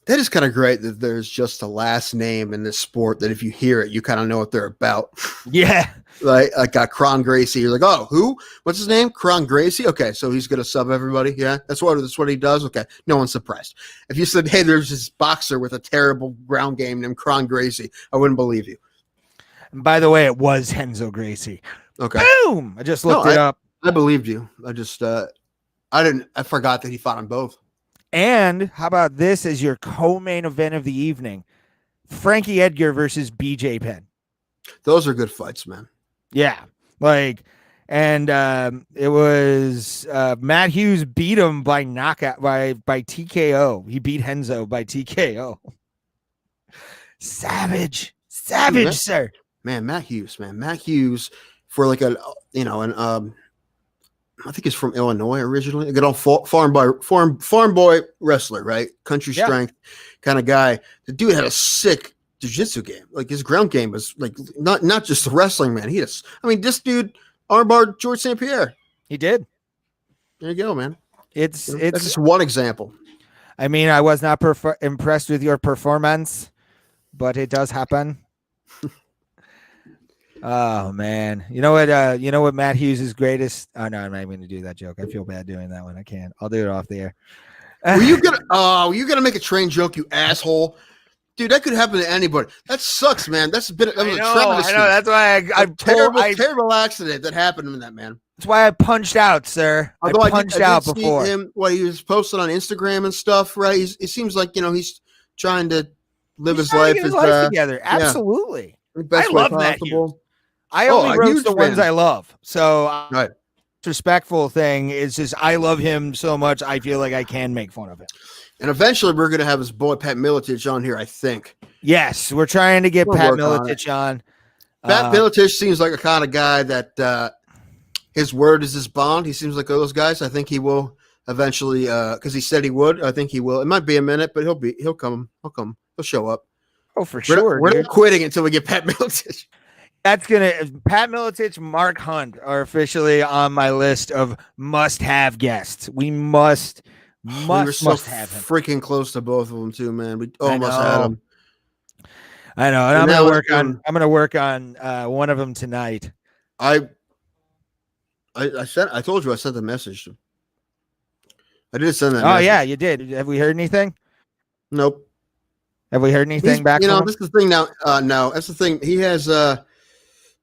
That is kind of great that there's just a last name in this sport that if you hear it, you kind of know what they're about. Yeah. like Kron Gracie. You're like, oh, who? What's his name? Kron Gracie? Okay, so he's going to sub everybody? Yeah, that's what he does? Okay, no one's surprised. If you said, hey, there's this boxer with a terrible ground game named Kron Gracie, I wouldn't believe you. And by the way, it was Renzo Gracie. Okay. Boom! I just looked it up. I believed you. I forgot that he fought on both. And how about this as your co-main event of the evening? Frankie Edgar versus BJ Penn. Those are good fights, man. Yeah, like, and it was Matt Hughes beat him by knockout by TKO. He beat Henzo by TKO. Savage, Dude, sir. man, Matt Hughes for like a I think he's from Illinois originally. A good old farm boy wrestler, right? Country strength kind of guy. The dude had a sick jiu-jitsu game. Like his ground game was like not just the wrestling, man. This dude armbarred George St. Pierre. He did. There you go, man. It's That's just one example. I mean, I was not impressed with your performance, but it does happen. Oh man, you know what Matt Hughes' greatest. Oh no, I'm not even going to do that joke. I feel bad doing that one. I can't. I'll do it off the air. Were you gonna make a train joke, you asshole? Dude, that could happen to anybody. That sucks, man. That was a travesty. I know. That's why terrible accident that happened to that man. That's why I punched out, sir. Although I punched out before. Him, he was posting on Instagram and stuff, right? It seems like he's trying to live his life together. Absolutely. Best I way love possible. Matt Hughes. I only roast the ones I love. So right. Respectful thing is just I love him so much I feel like I can make fun of him. And eventually we're going to have his boy Pat Miletich on here, I think. Yes, we're trying to get Pat Miletich on. Pat Miletich seems like a kind of guy that his word is his bond. He seems like those guys. I think he will eventually because he said he would. I think he will. It might be a minute, but he'll come. He'll show up. Oh, for sure. We're not quitting until we get Pat Miletich. Pat Miletich, Mark Hunt are officially on my list of must-have guests. We must have him. Freaking close to both of them too, man. We almost had him. I know, and I'm gonna work on one of them tonight. I told you I sent the message. I did send that. Oh yeah, you did. Have we heard anything? Nope. Have we heard anything back? This is the thing now. No, that's the thing. He has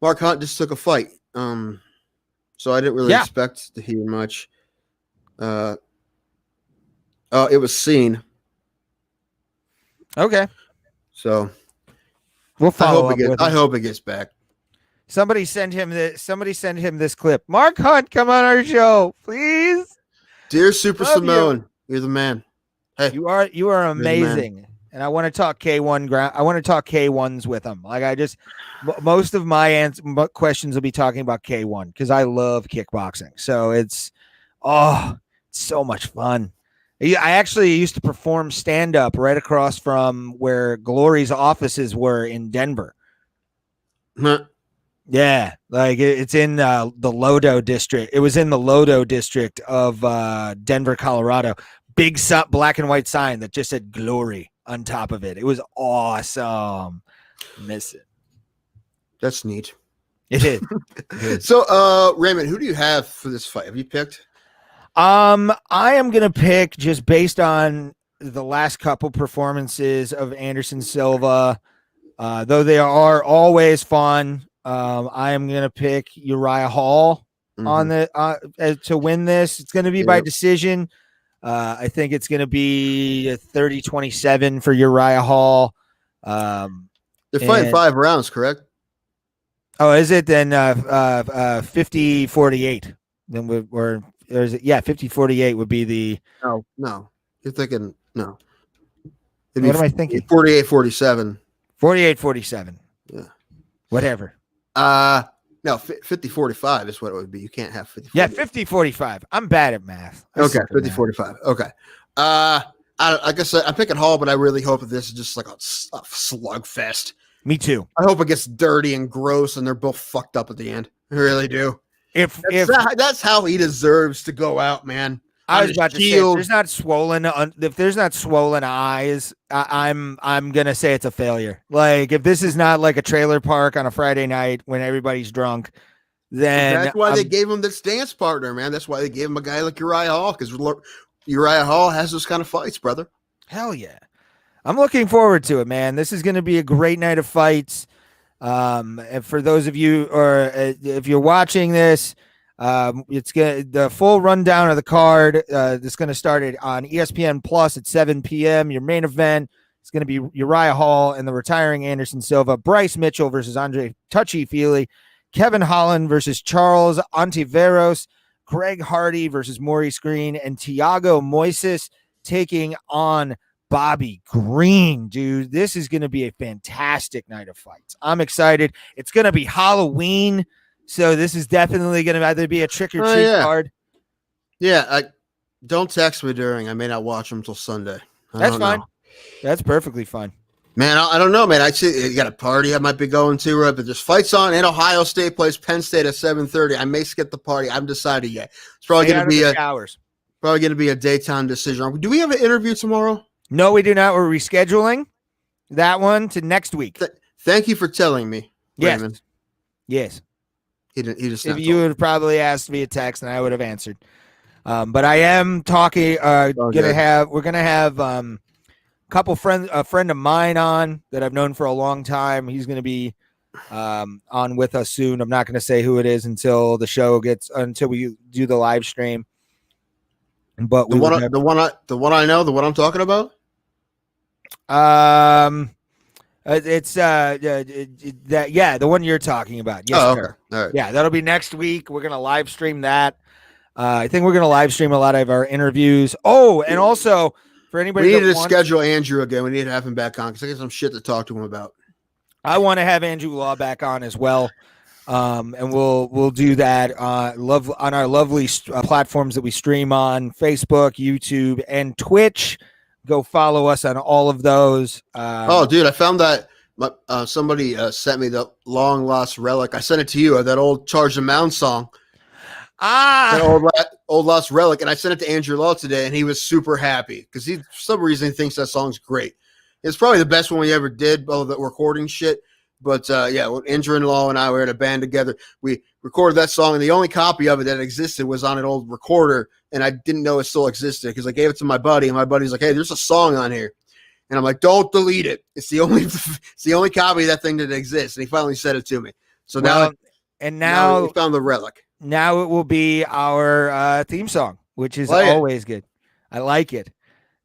Mark Hunt just took a fight. So I didn't really expect to hear much. It was seen. Okay. So we'll follow up with him. I hope it gets back. Somebody send him this clip. Mark Hunt, come on our show, please. Dear Super Simone, you're the man. Hey, you are amazing. And I want to talk K1 I want to talk K1s with him. Like most of my questions will be talking about K1 because I love kickboxing. So it's so much fun. I actually used to perform stand-up right across from where Glory's offices were in Denver. Huh. Yeah, like it's in the Lodo district. It was in the Lodo district of Denver, Colorado. Big black and white sign that just said Glory on top of it. It was awesome. Miss it. That's neat. It is. So, Raymond, who do you have for this fight? Have you picked? I am gonna pick just based on the last couple performances of Anderson Silva. Though they are always fun. I am gonna pick Uriah Hall on the to win this. It's gonna be by decision. I think it's going to be a 30-27 for Uriah Hall. They're fighting 5 rounds, correct? Oh, is it then 50-48? Then or is it 50-48 would be the No. You're thinking no. What am I thinking? 48-47. 48-47. Yeah. Whatever. No, 50-45 is what it would be. You can't have 50-45. Yeah, 50-45. I'm bad at math. Okay, 50-45. Okay. Like I said, I'm picking Hall, but I really hope that this is just like a slugfest. Me too. I hope it gets dirty and gross and they're both fucked up at the end. I really do. That's how he deserves to go out, man. I was about to say, if there's not swollen eyes, I'm gonna say it's a failure. Like if this is not like a trailer park on a Friday night when everybody's drunk, then that's why they gave him this dance partner, man. That's why they gave him a guy like Uriah Hall because Uriah Hall has those kind of fights, brother. Hell yeah, I'm looking forward to it, man. This is gonna be a great night of fights. And for those of you, or if you're watching this. It's the full rundown of the card. It's going to start on ESPN Plus at 7 p.m. Your main event, It's going to be Uriah Hall and the retiring Anderson Silva, Bryce Mitchell versus Andre Touchy-Feely, Kevin Holland versus Charles Ontiveros, Greg Hardy versus Maurice Green, and Thiago Moises taking on Bobby Green. Dude, this is going to be a fantastic night of fights. I'm excited. It's going to be Halloween, so this is definitely going to either be a trick or treat card. Yeah, don't text me during. I may not watch them until Sunday. That's fine. That's perfectly fine. Man, I don't know, man. I see you got a party I might be going to, right? But there's fights on, and Ohio State plays Penn State at 7:30. I may skip the party. I haven't decided yet. It's probably going to be a daytime decision. Do we have an interview tomorrow? No, we do not. We're rescheduling that one to next week. Thank you for telling me. Yes. Raymond. Yes. He just. If you would have probably asked me a text, and I would have answered. But I am talking. We're gonna have a friend of mine on that I've known for a long time. He's going to be on with us soon. I'm not going to say who it is until we do the live stream. But the one I know, the one I'm talking about. It's the one you're talking about. Yes, okay. sir. All right. Yeah, that'll be next week. We're going to live stream that. I think we're going to live stream a lot of our interviews. Oh, and also for anybody, we need to schedule Andrew again. We need to have him back on because I got some shit to talk to him about. I want to have Andrew Law back on as well, and we'll do that on our lovely platforms that we stream on: Facebook, YouTube, and Twitch. Go follow us on all of those. Dude, I found that somebody sent me the long lost relic. I sent it to you. That old Charge the Mound song. That old lost relic, and I sent it to Andrew Law today, and he was super happy because for some reason he thinks that song's great. It's probably the best one we ever did, all the recording shit. But when Andrew Law and I were in a band together, we recorded that song, and the only copy of it that existed was on an old recorder, and I didn't know it still existed because I gave it to my buddy, and my buddy's like, "Hey, there's a song on here," and I'm like, "Don't delete it. It's the only copy of that thing that exists." And he finally said it to me. So now we found the relic. Now it will be our theme song, which is always good. I like it.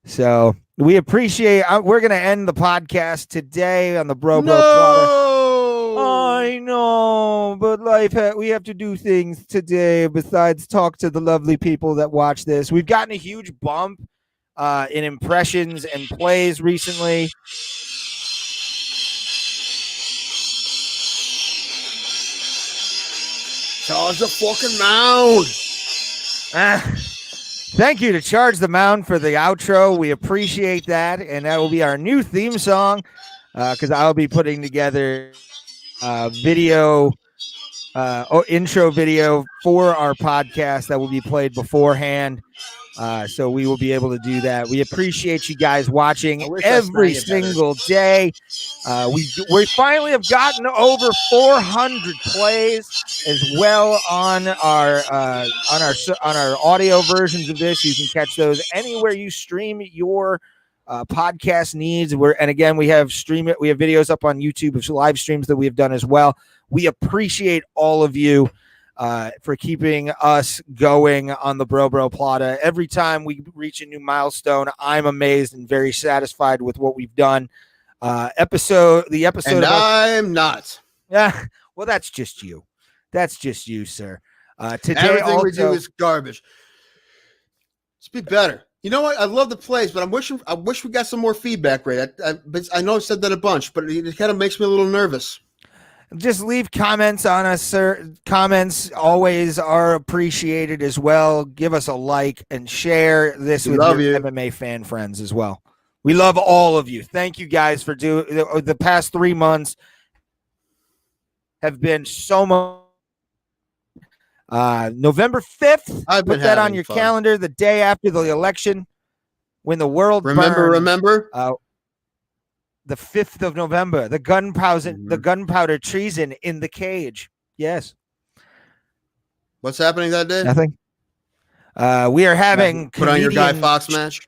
So we appreciate. We're going to end the podcast today on the Bro Plata. I know, but we have to do things today besides talk to the lovely people that watch this. We've gotten a huge bump in impressions and plays recently. Charge the fucking mound. Thank you to Charge the Mound for the outro. We appreciate that. And that will be our new theme song because I'll be putting together intro video for our podcast that will be played beforehand. So we will be able to do that. We appreciate you guys watching every single day. We finally have gotten over 400 plays as well on our audio versions of this. You can catch those anywhere you stream your podcast needs. And again, we have videos up on YouTube of live streams that we have done as well. We appreciate all of you for keeping us going on the Bro Plata. Every time we reach a new milestone, I'm amazed and very satisfied with what we've done. The episode. I'm not. Yeah. Well, that's just you. That's just you, sir. Today, everything we do is garbage. Let's be better. You know what? I love the plays, but I wish we got some more feedback rate. I know I've said that a bunch, but it kind of makes me a little nervous. Just leave comments on us, sir. Comments always are appreciated as well. Give us a like and share this with your MMA fan friends as well. We love all of you. Thank you guys for doing the past 3 months have been so much. November 5th, put that on your calendar, the day after the election, when the world remember? The 5th of November, the gunpowder treason in the cage. Yes. What's happening that day? Nothing. We are having put on your Guy Fawkes mask.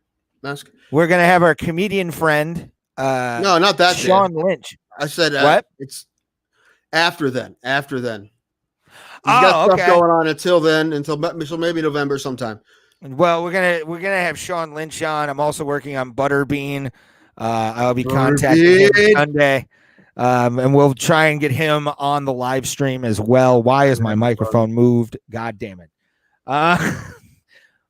We're gonna have our comedian friend. No, not that Sean day. Lynch. I said what? It's after then. After then. He's got stuff going on until then, so maybe November sometime. Well, we're gonna have Sean Lynch on. I'm also working on Butterbean. I'll be contacting him Forbid. Sunday. And we'll try and get him on the live stream as well. Why is my microphone moved? God damn it.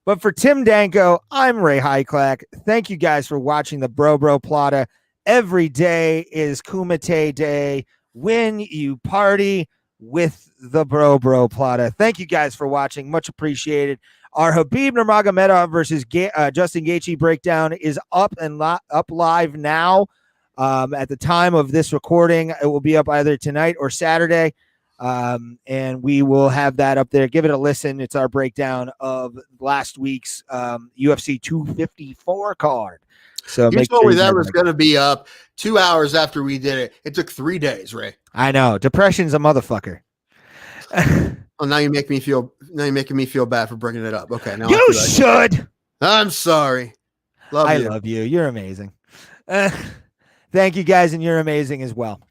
But for Tim Danko, I'm Ray Hyclack. Thank you guys for watching the Bro Plata. Every day is Kumite Day when you party with the Bro Plata. Thank you guys for watching. Much appreciated. Our Habib Nurmagomedov versus Justin Gaethje breakdown is up live now. At the time of this recording, it will be up either tonight or Saturday. And we will have that up there. Give it a listen. It's our breakdown of last week's UFC 254 card. So you told me that was going to be up 2 hours after we did it. It took 3 days, Ray. I know. Depression's a motherfucker. Oh, now you're making me feel bad for bringing it up. Okay, now you should. I'm sorry. I love you. You're amazing. Thank you guys, and you're amazing as well.